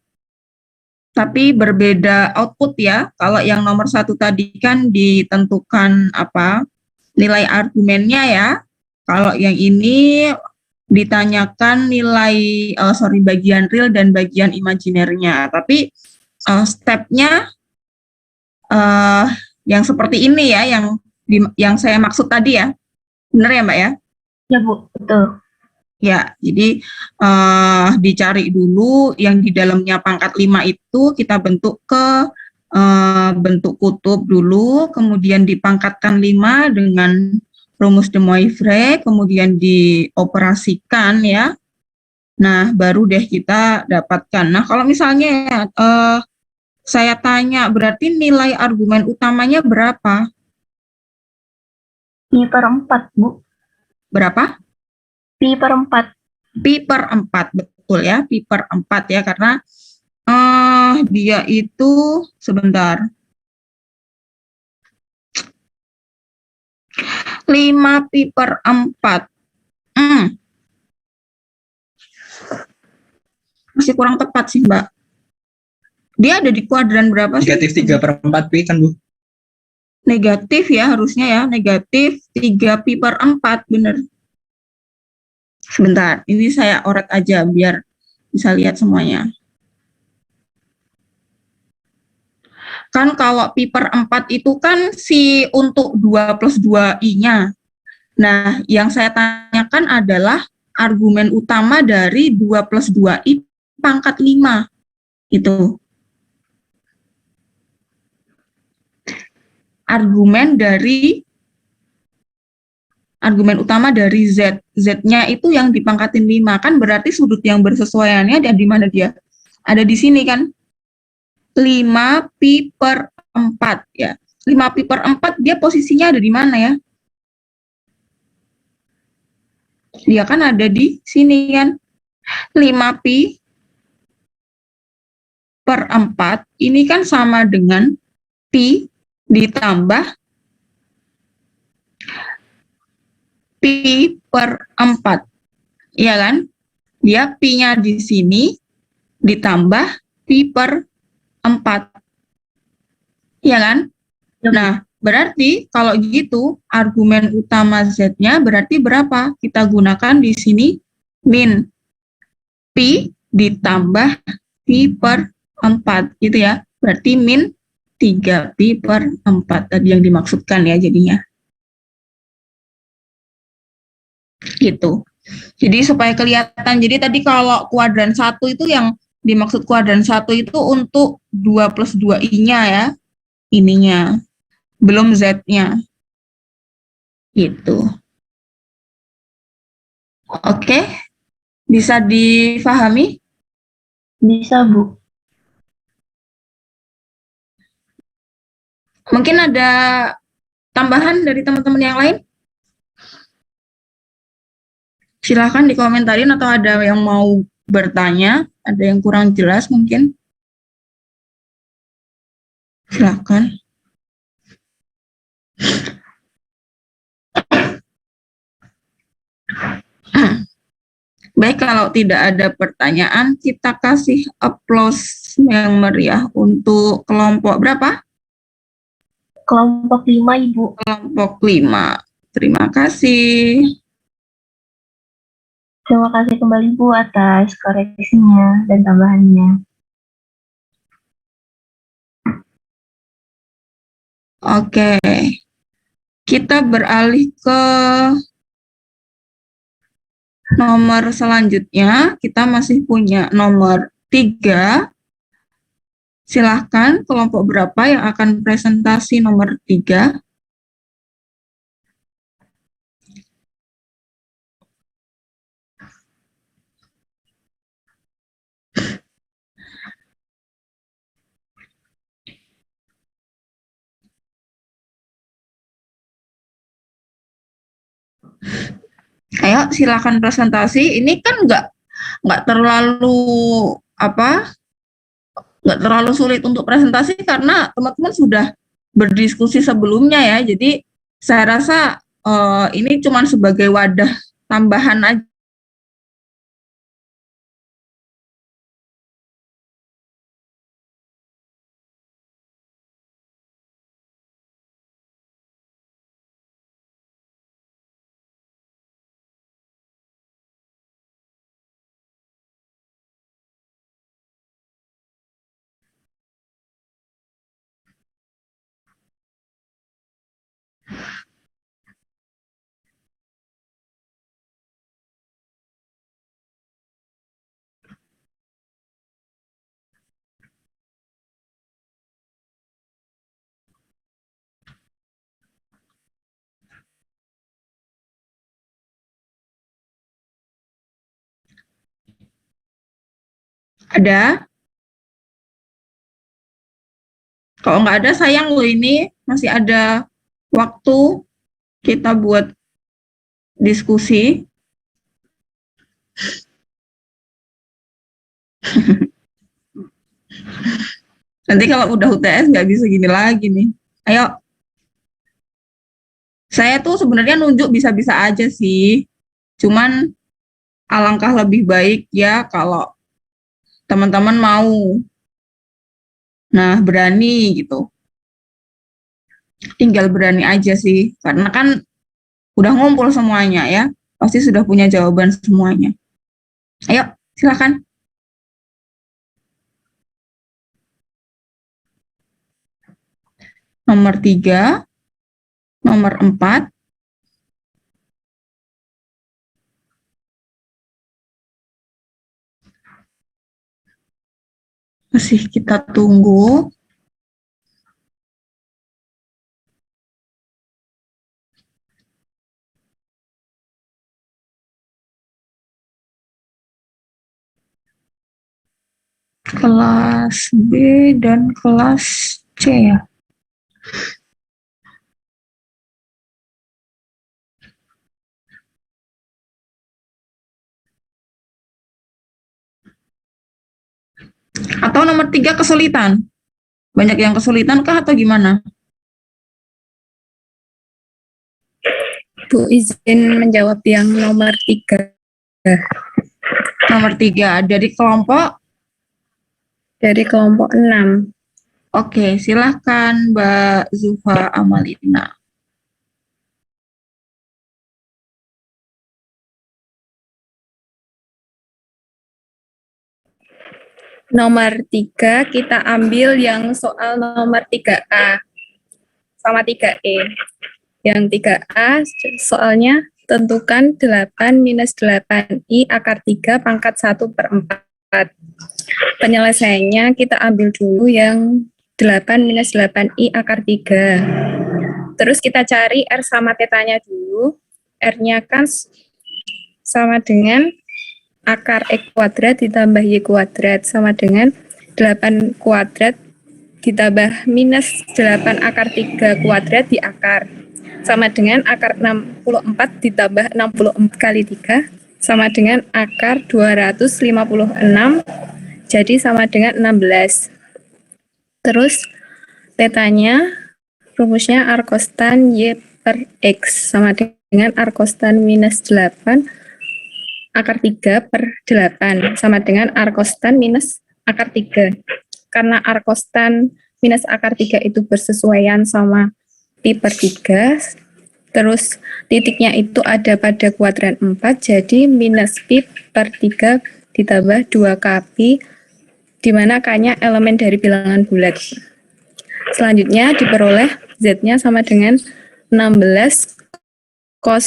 tapi berbeda output ya. Kalau yang nomor 1 tadi kan ditentukan nilai argumennya ya. Kalau yang ini ditanyakan nilai bagian real dan bagian imajinernya. Tapi stepnya yang seperti ini ya, yang saya maksud tadi ya. Benar ya Mbak ya? Ya Bu, betul. Ya, jadi dicari dulu yang di dalamnya pangkat 5 itu kita bentuk ke bentuk kutub dulu, kemudian dipangkatkan 5 dengan rumus de Moivre, kemudian dioperasikan ya. Nah, baru deh kita dapatkan. Nah, kalau misalnya saya tanya, berarti nilai argumen utamanya berapa? Pi per 4, Bu. Berapa? Pi per 4. Pi per 4, betul ya, pi per 4 ya, karena dia itu, sebentar, 5 pi per 4. Masih kurang tepat sih, Mbak. Dia ada di kuadran berapa sih? Negatif 3 per 4 pi kan, Bu? Negatif ya, harusnya ya, negatif 3 pi per 4, bener. Sebentar, ini saya oret aja biar bisa lihat semuanya. Kan kalau pi per 4 itu kan untuk 2 plus 2i-nya. Nah, yang saya tanyakan adalah argumen utama dari 2 plus 2i pangkat 5. Itu. Argumen utama dari Z. Z-nya itu yang dipangkatin 5. Kan berarti sudut yang bersesuaiannya ada di mana dia? Ada di sini kan? 5 pi per 4 ya. 5 pi per 4 dia posisinya ada di mana ya? Dia kan ada di sini kan. 5 pi per 4 ini kan sama dengan pi ditambah pi per 4. Iya kan? Dia pi-nya di sini ditambah pi per 4. Iya kan? Nah, Berarti kalau gitu argumen utama Z-nya berarti berapa? Kita gunakan di sini min Pi ditambah Pi per 4 gitu ya. Berarti min 3 Pi per 4 tadi yang dimaksudkan ya jadinya. Gitu. Jadi supaya kelihatan, jadi tadi kalau kuadran 1 itu yang dimaksud kuadran 1 itu untuk 2 plus 2i-nya ya, ininya. Belum Z-nya. Gitu. Oke, bisa difahami? Bisa, Bu. Mungkin ada tambahan dari teman-teman yang lain? Silahkan dikomentarin atau ada yang mau bertanya, ada yang kurang jelas mungkin. Silahkan. Baik, kalau tidak ada pertanyaan, kita kasih applause yang meriah untuk kelompok berapa? Kelompok 5, Ibu. Kelompok 5. Terima kasih. Terima kasih kembali, Bu, atas koreksinya dan tambahannya. Oke. Kita beralih ke nomor selanjutnya. Kita masih punya nomor 3. Silahkan kelompok berapa yang akan presentasi nomor 3? Ayo silakan presentasi. Ini kan nggak terlalu nggak terlalu sulit untuk presentasi karena teman-teman sudah berdiskusi sebelumnya ya. Jadi saya rasa ini cuma sebagai wadah tambahan aja. Ada? Kalau nggak ada sayang loh, ini masih ada waktu kita buat diskusi. Nanti kalau udah UTS nggak bisa gini lagi nih. Ayo. Saya tuh sebenarnya nunjuk bisa-bisa aja sih. Cuman alangkah lebih baik ya kalau teman-teman mau. Nah, berani gitu. Tinggal berani aja sih. Karena kan udah ngumpul semuanya ya. Pasti sudah punya jawaban semuanya. Ayo, silakan. Nomor 3, nomor 4, masih kita tunggu. Kelas B dan kelas C ya. Atau nomor 3 kesulitan? Banyak yang kesulitan kah atau gimana? Bu, izin menjawab yang nomor 3 Nomor 3 dari kelompok dari kelompok 6. Oke, silahkan Mbak Zulfa Amalina. Nomor 3, kita ambil yang soal nomor 3A sama 3E. Yang 3A soalnya tentukan 8 minus 8I akar 3 pangkat 1/4. Penyelesaiannya kita ambil dulu yang 8 minus 8I akar 3. Terus kita cari R sama tetanya dulu. R-nya kan sama dengan akar X kuadrat ditambah Y kuadrat sama dengan 8 kuadrat ditambah minus 8 akar 3 kuadrat di akar. Sama dengan akar 64 ditambah 64 kali 3 sama dengan akar 256, jadi sama dengan 16. Terus tetanya, rumusnya R cos tan Y per X sama dengan R cos tan minus 8 akar 3 per 8 sama dengan R cos tan minus akar 3. Karena R cos tan minus akar 3 itu bersesuaian sama pi per 3, terus titiknya itu ada pada kuadran 4, jadi minus pi per 3 ditambah 2 kpi, di mana k-nya elemen dari bilangan bulat. Selanjutnya diperoleh z-nya sama dengan 16 cos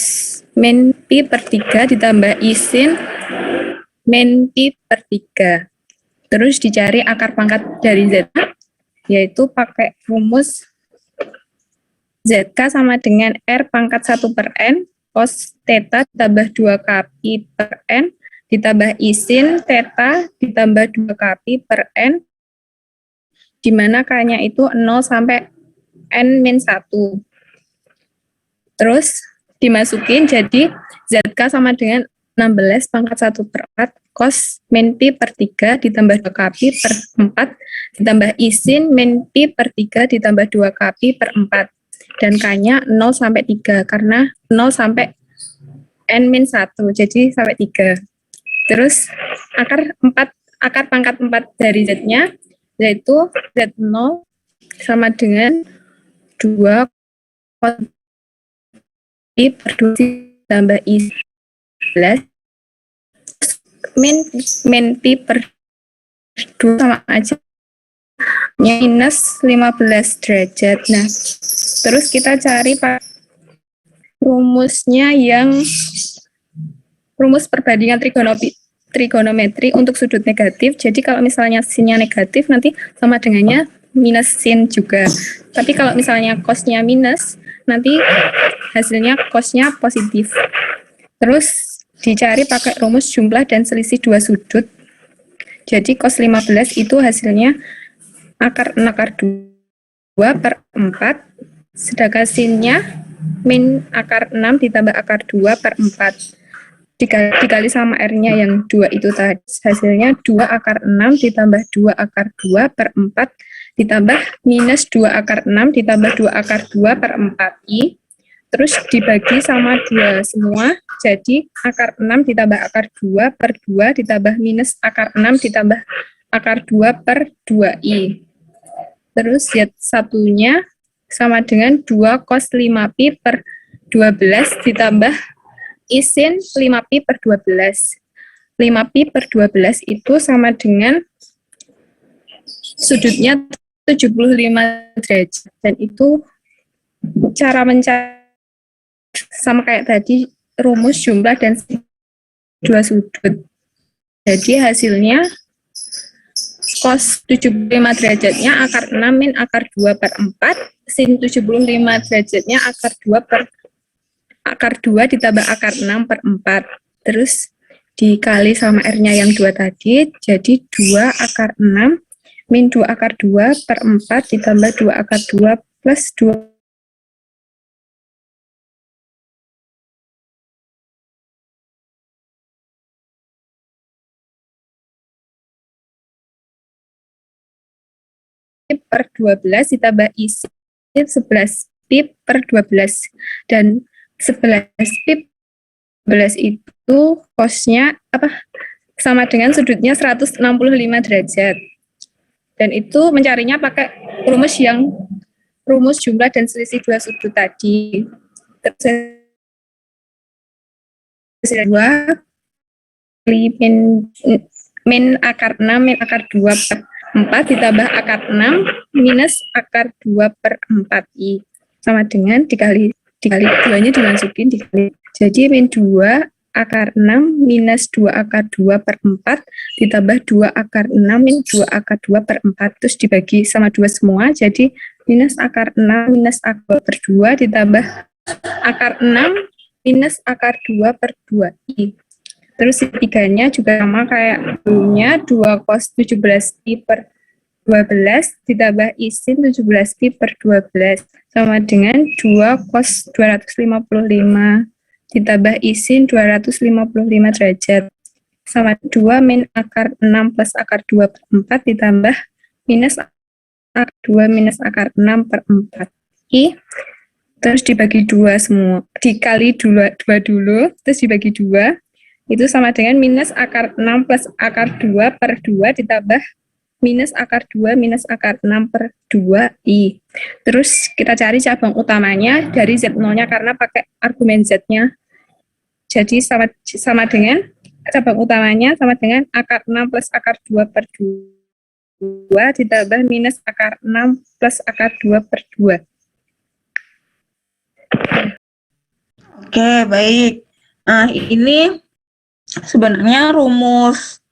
min pi per 3 ditambah i sin min pi per 3. Terus dicari akar pangkat dari z, yaitu pakai rumus ZK sama dengan R pangkat 1/n cos theta ditambah 2 kpi per n ditambah I sin theta ditambah 2 kpi per n, di mana k-nya itu 0 sampai n-1. Terus dimasukin, jadi ZK sama dengan 16 pangkat 1/4 cos min pi per 3 ditambah 2 kpi per 4 ditambah I sin min pi per 3 ditambah 2 kpi per 4. Dan k-nya 0 sampai 3, karena 0 sampai n-1, jadi sampai 3. Terus akar pangkat 4 dari z-nya, yaitu z0 sama dengan 2 cos pi per 2 ditambah I 11 min pi per 2 sama aja minus 15 derajat. Nah, terus kita cari rumusnya yang rumus perbandingan trigonometri untuk sudut negatif. Jadi kalau misalnya sinnya negatif, nanti sama dengannya minus sin juga. Tapi kalau misalnya cosnya minus, nanti hasilnya cosnya positif. Terus dicari pakai rumus jumlah dan selisih dua sudut. Jadi cos 15 itu hasilnya akar 2/4, sedangkan sinnya min akar 6 ditambah akar 2/4. Dikali sama R-nya yang 2 itu tadi, hasilnya 2 akar 6 ditambah 2 akar 2/4 ditambah minus 2 akar 6 ditambah 2 akar 2/4i. Terus dibagi sama 2 semua, jadi akar 6 ditambah akar 2/2 ditambah minus akar 6 ditambah akar 2/2i. Terus Z1-nya sama dengan 2 cos 5pi per 12 ditambah I sin 5pi per 12. 5pi per 12 itu sama dengan sudutnya 75 derajat. Dan itu cara mencari sama kayak tadi, rumus jumlah dan dua sudut. Jadi hasilnya cos 75 derajatnya akar 6 min akar 2/4, sin 75 derajatnya akar 2 ditambah akar 6/4. Terus dikali sama R-nya yang 2 tadi, jadi 2 akar 6 min 2 akar 2/4 ditambah 2 akar 2 plus 2 per 12 ditambah isi 11 pi per 12, dan 11 pi 12 itu cosnya sama dengan sudutnya 165 derajat, dan itu mencarinya pakai rumus jumlah dan selisih dua sudut tadi. Terus dua kali min akar 6 min akar 2 per 4 ditambah akar 6 minus akar 2 per 4i sama dengan dikali 2-nya dimasukin dikali. Jadi min 2 akar 6 minus 2 akar 2 per 4 ditambah 2 akar 6 min 2 akar 2 per 4 terus dibagi sama 2 semua, jadi minus akar 6 minus akar 2 per 2 ditambah akar 6 minus akar 2 per 2i. Terus tiganya juga sama kayak dulunya, 2 cos 17i per 12 ditambah i sin 17i per 12 sama dengan 2 cos 255 ditambah i sin 255 derajat sama 2 min akar 6 plus akar 2 per 4 ditambah minus akar 2 minus akar 6 per 4i. Terus dibagi 2 semua, dikali 2 dulu, terus dibagi 2, itu sama dengan minus akar 6 plus akar 2 per 2 ditambah minus akar 2 minus akar 6 per 2i. Terus kita cari cabang utamanya dari Z0-nya karena pakai argumen Z-nya. Jadi sama dengan cabang utamanya sama dengan akar 6 plus akar 2 per 2 ditambah minus akar 6 plus akar 2 per 2. Oke, baik. Nah, ini sebenarnya rumus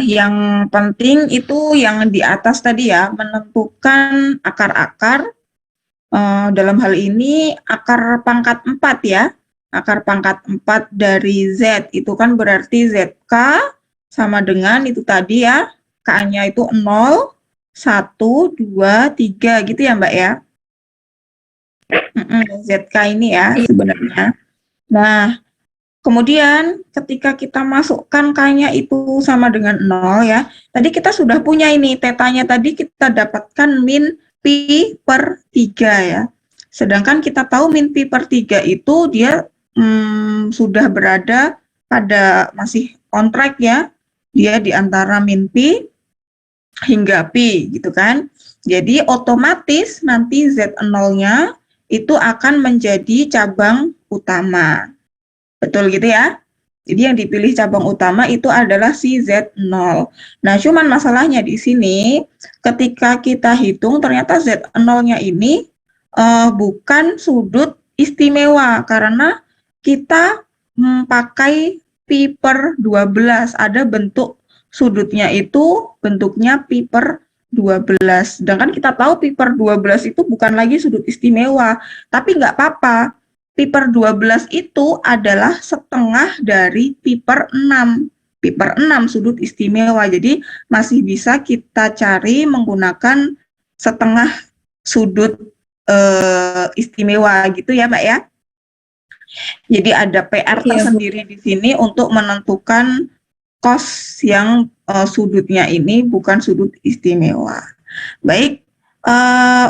yang penting itu yang di atas tadi ya, menentukan akar-akar. Dalam hal ini akar pangkat 4 ya. Akar pangkat 4 dari Z itu kan berarti ZK sama dengan itu tadi ya. K-nya itu 0, 1, 2, 3 gitu ya Mbak ya. ZK ini ya sebenarnya. Nah, kemudian ketika kita masukkan K-nya itu sama dengan 0 ya. Tadi kita sudah punya ini, tetanya tadi kita dapatkan min pi per 3 ya. Sedangkan kita tahu min pi per 3 itu dia sudah berada pada masih on track ya. Dia di antara min pi hingga pi gitu kan. Jadi otomatis nanti Z0-nya itu akan menjadi cabang utama. Betul gitu ya? Jadi yang dipilih cabang utama itu adalah si Z0. Nah, cuman masalahnya di sini ketika kita hitung ternyata Z0-nya ini bukan sudut istimewa karena kita pakai pi per 12. Ada bentuk sudutnya itu bentuknya pi per 12. Sedangkan kita tahu pi per 12 itu bukan lagi sudut istimewa, tapi nggak apa-apa. Pi per 12 itu adalah setengah dari pi per 6. Pi per 6 sudut istimewa, jadi masih bisa kita cari menggunakan setengah sudut istimewa gitu ya Mbak ya. Jadi ada PR tersendiri di sini untuk menentukan cos yang sudutnya ini bukan sudut istimewa. Baik,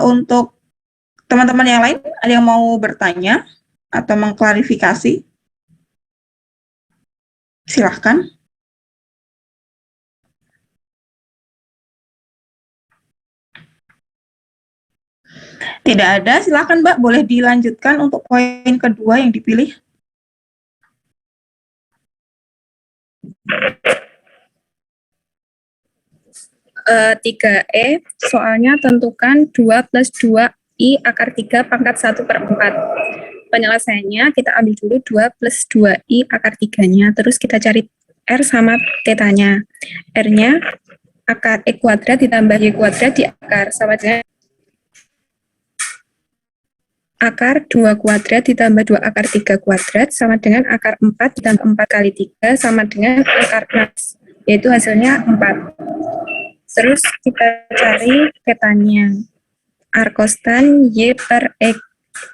untuk teman-teman yang lain ada yang mau bertanya atau mengklarifikasi? Silahkan. Tidak ada, silahkan Mbak, boleh dilanjutkan untuk poin kedua yang dipilih. 3E, soalnya tentukan 2 plus 2I akar 3 pangkat 1 per 4. Penyelesaiannya kita ambil dulu 2 plus 2I akar 3-nya, terus kita cari R sama tetanya. R-nya akar E kuadrat ditambah Y kuadrat di akar, sama dengan akar 2 kuadrat ditambah 2 akar 3 kuadrat, sama dengan akar 4 ditambah 4 kali 3, sama dengan akar 6, yaitu hasilnya 4. Terus kita cari petanya. R konstan Y per X.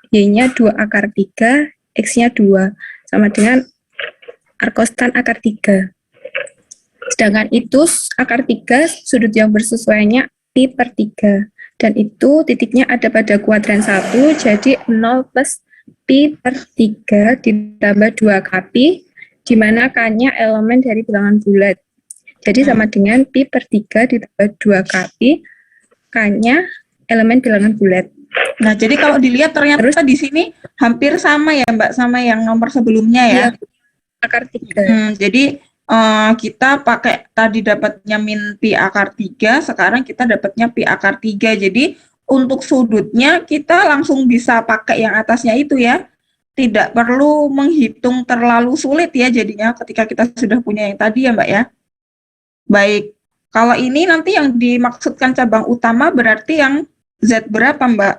Y-nya 2 akar 3, X-nya 2. Sama dengan R konstan akar 3. Sedangkan itu akar 3, sudut yang bersesuaiannya pi per 3. Dan itu titiknya ada pada kuadran 1, jadi 0 plus pi per 3 ditambah 2 pi, di mana K-nya elemen dari bilangan bulat. Jadi sama dengan pi per 3 ditambah 2 pi K-nya elemen bilangan bulat. Nah, jadi kalau dilihat ternyata di sini hampir sama ya, Mbak, sama yang nomor sebelumnya ya. Iya, akar 3. Jadi kita pakai tadi dapatnya min pi akar 3, sekarang kita dapatnya pi akar 3. Jadi untuk sudutnya kita langsung bisa pakai yang atasnya itu ya. Tidak perlu menghitung terlalu sulit ya jadinya ketika kita sudah punya yang tadi ya, Mbak ya. Baik, kalau ini nanti yang dimaksudkan cabang utama berarti yang Z berapa, Mbak?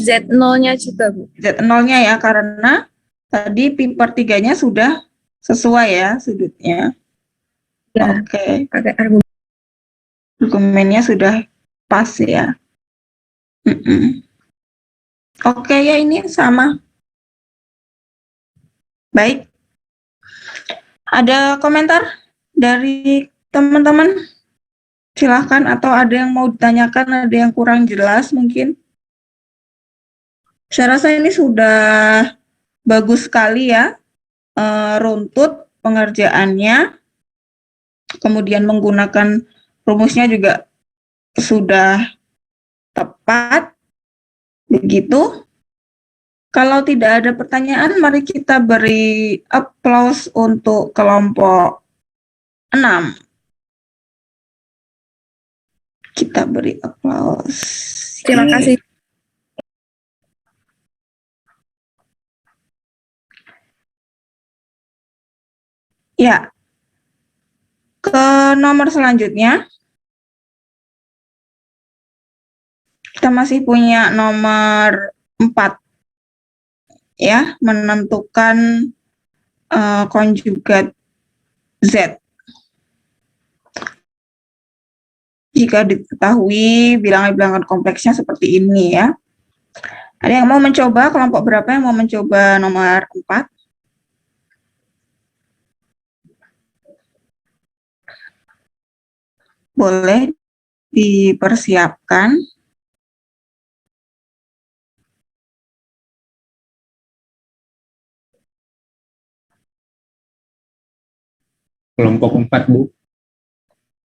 Z0-nya juga, Bu. Z0-nya ya, karena tadi pi per 3-nya sudah sesuai ya sudutnya. Ya, Oke, pakai argumen. argumennya sudah pas ya. Oke ya, ini sama. Baik. Ada komentar dari teman-teman? Silahkan, atau ada yang mau ditanyakan, ada yang kurang jelas mungkin. Saya rasa ini sudah bagus sekali ya, runtut pengerjaannya, kemudian menggunakan rumusnya juga sudah tepat, begitu. Kalau tidak ada pertanyaan, mari kita beri applause untuk kelompok 6. Kita beri applause. Terima kasih. Ya, ke nomor selanjutnya, kita masih punya nomor 4, ya, menentukan konjugat Z. Jika diketahui bilangan-bilangan kompleksnya seperti ini ya. Ada yang mau mencoba, kelompok berapa yang mau mencoba nomor 4? Boleh dipersiapkan. Kelompok 4, Bu.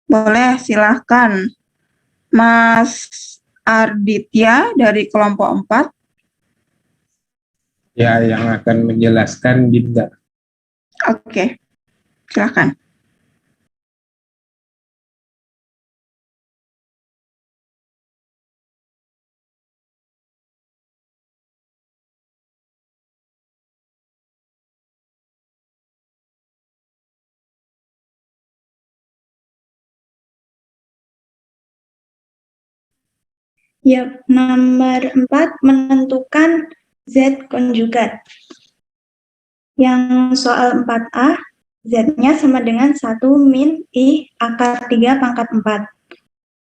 Boleh, silahkan. Mas Arditya dari kelompok 4. Ya, yang akan menjelaskan Dinda. Oke, silahkan. Ya, nomor 4 menentukan Z konjugat. Yang soal 4A, Z-nya sama dengan 1 min I akar 3 pangkat 4.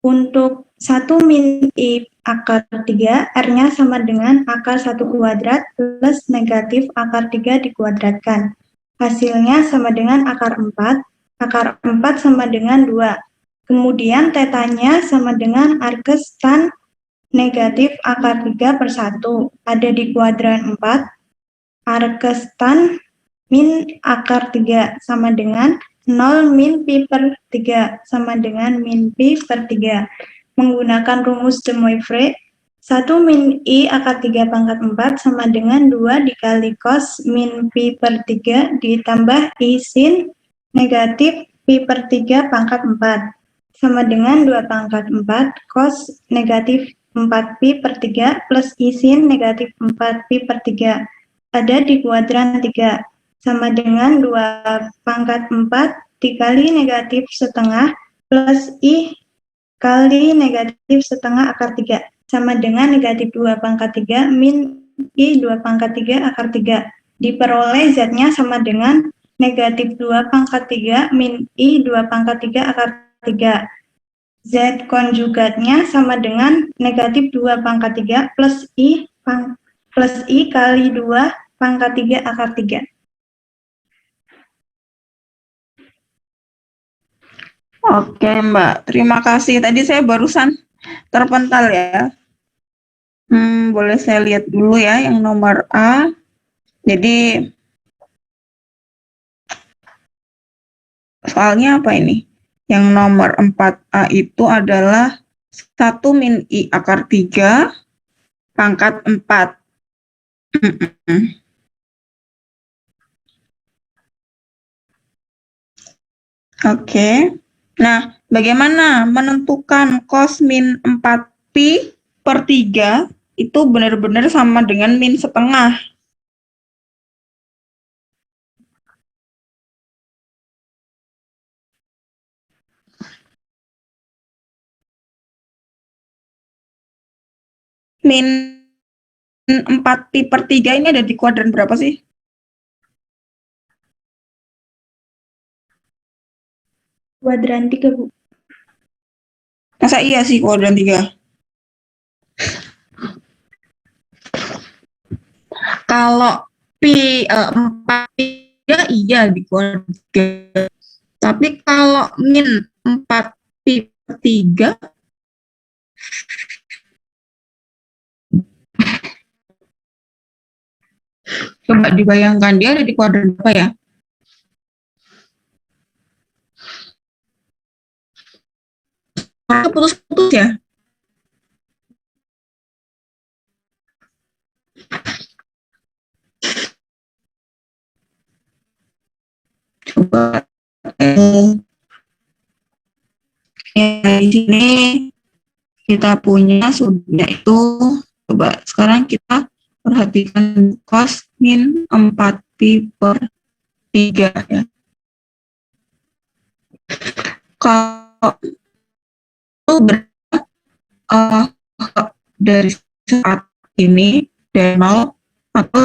Untuk 1 min I akar 3, R-nya sama dengan akar 1 kuadrat plus negatif akar 3 dikuadratkan. Hasilnya sama dengan akar 4 sama dengan 2. Kemudian tetanya sama dengan arkes tan negatif akar 3 per 1 ada di kuadran 4, arkes tan min akar 3 sama dengan 0 min pi per 3 sama dengan min pi per 3. Menggunakan rumus de Moivre, 1 min I akar 3 pangkat 4 sama dengan 2 dikali cos min pi per 3 ditambah I sin negatif pi per 3 pangkat 4 sama dengan 2 pangkat 4 cos negatif 4pi per 3 plus I sin negatif 4pi per 3 ada di kuadran 3 sama dengan 2 pangkat 4 dikali negatif setengah plus I kali negatif setengah akar 3 sama dengan negatif 2 pangkat 3 min I 2 pangkat 3 akar 3. Diperoleh Z-nya sama dengan negatif 2 pangkat 3 min I 2 pangkat 3 akar 3. Z konjugatnya sama dengan negatif 2 pangkat 3 plus I kali 2 pangkat 3 akar 3. Oke, Mbak. Terima kasih. Tadi saya barusan terpental ya. Boleh saya lihat dulu ya yang nomor A. Jadi, soalnya apa ini? Yang nomor 4A itu adalah 1 min I akar 3 pangkat 4. Oke. Nah, bagaimana menentukan cos min 4pi per 3 itu benar-benar sama dengan min setengah? Min 4pi per 3 ini ada di kuadran berapa sih? Kuadran 3, Bu. Masa iya sih kuadran 3? Kalau 4pi iya di kuadran 3. Tapi kalau min 4pi per 3, coba dibayangkan dia ada di kuadran berapa ya? Putus-putus ya? Coba di sini kita punya sudutnya itu, coba sekarang kita perhatikan cos min 4pi per 3 ya. Kalau itu dari saat ini dari 0 atau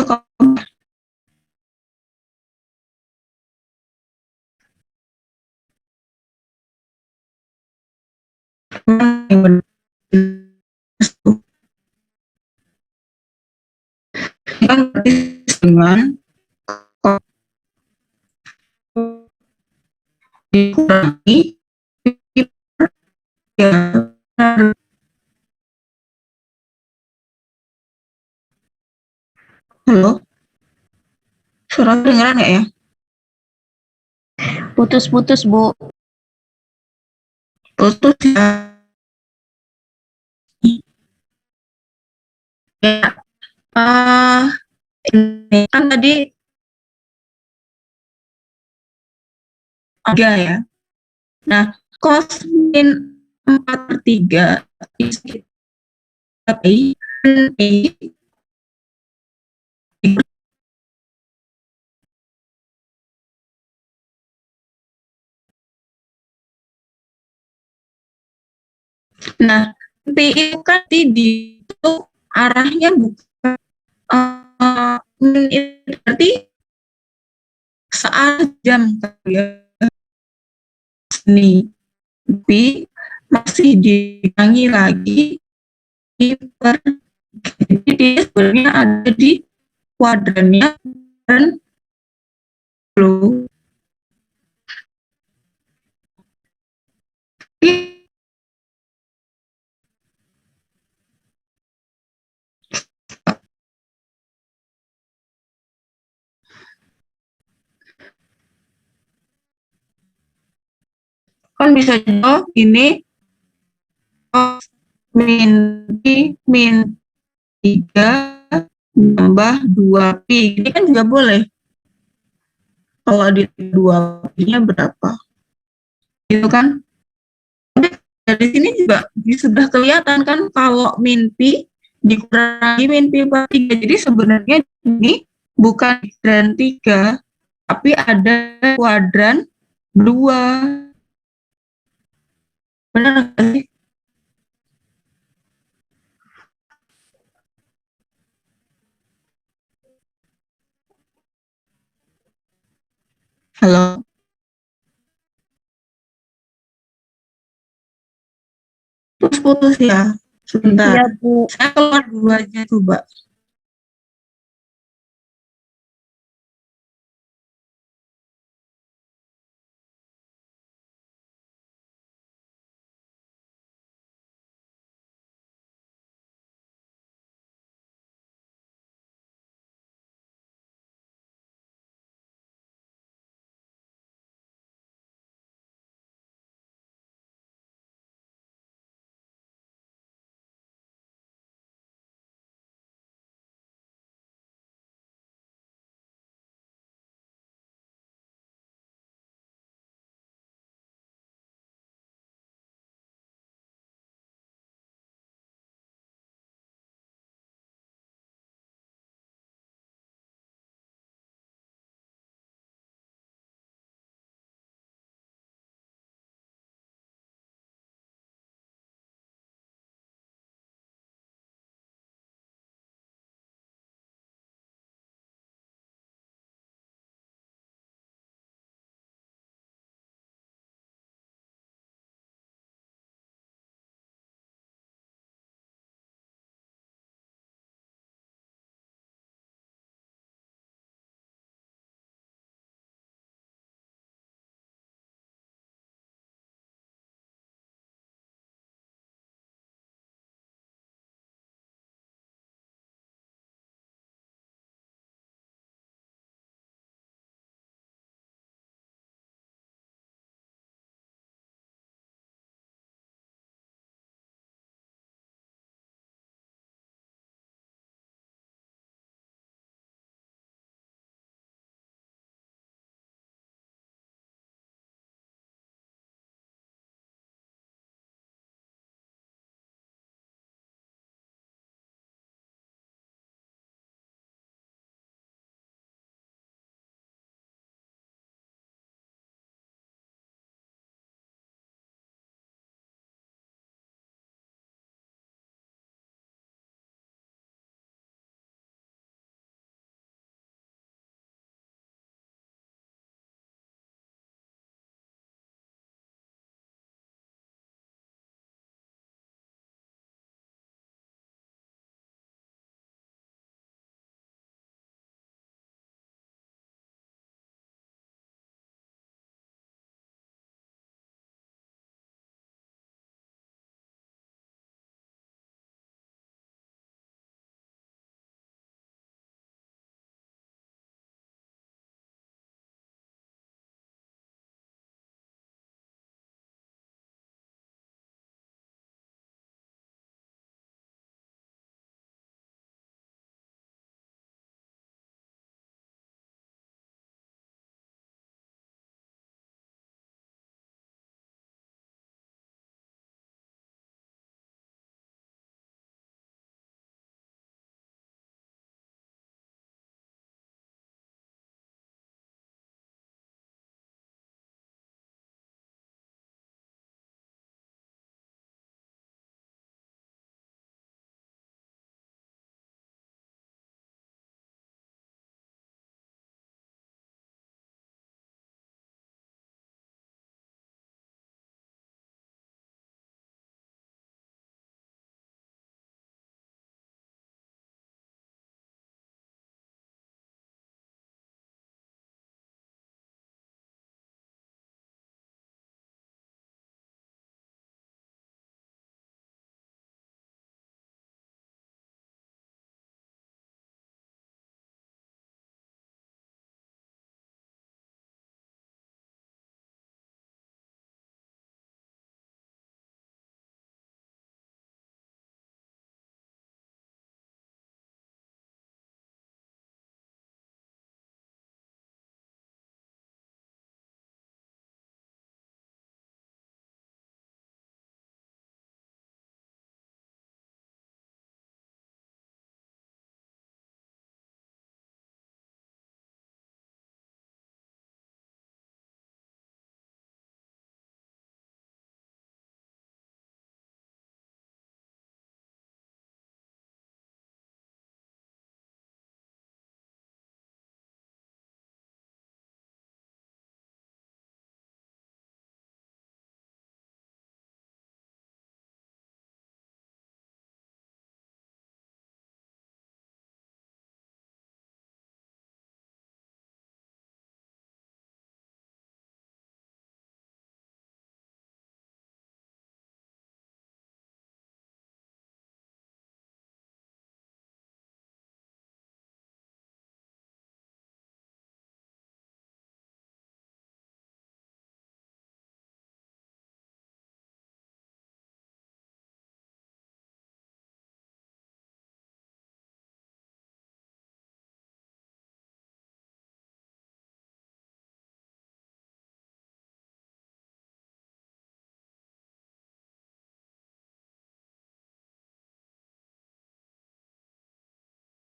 yang benar yang berarti dengan dikurangi ya. Halo, suara kedengeran nggak ya? Putus-putus, Bu. Putus ya. Ya, ini kan tadi ada ya. Nah, cos min 4 per 3 itu nah, P itu kan di itu arahnya bukan itu berarti searah jam ya. Nih, tapi masih dikurangi lagi per, jadi dia sebenarnya ada di kuadrannya dan lo. Kan bisa juga ini cos min pi min 3 tambah 2pi. Ini kan juga boleh. Kalau di 2pi-nya berapa? Gitu kan? Dari sini juga sudah kelihatan kan kalau min pi dikurangi min pi per 3. Jadi sebenarnya ini bukan kuadran 3, tapi ada kuadran 2. Benar nggak sih? Halo? Putus-putus ya? Sebentar. Iya, Bu. Saya keluar dulu aja coba.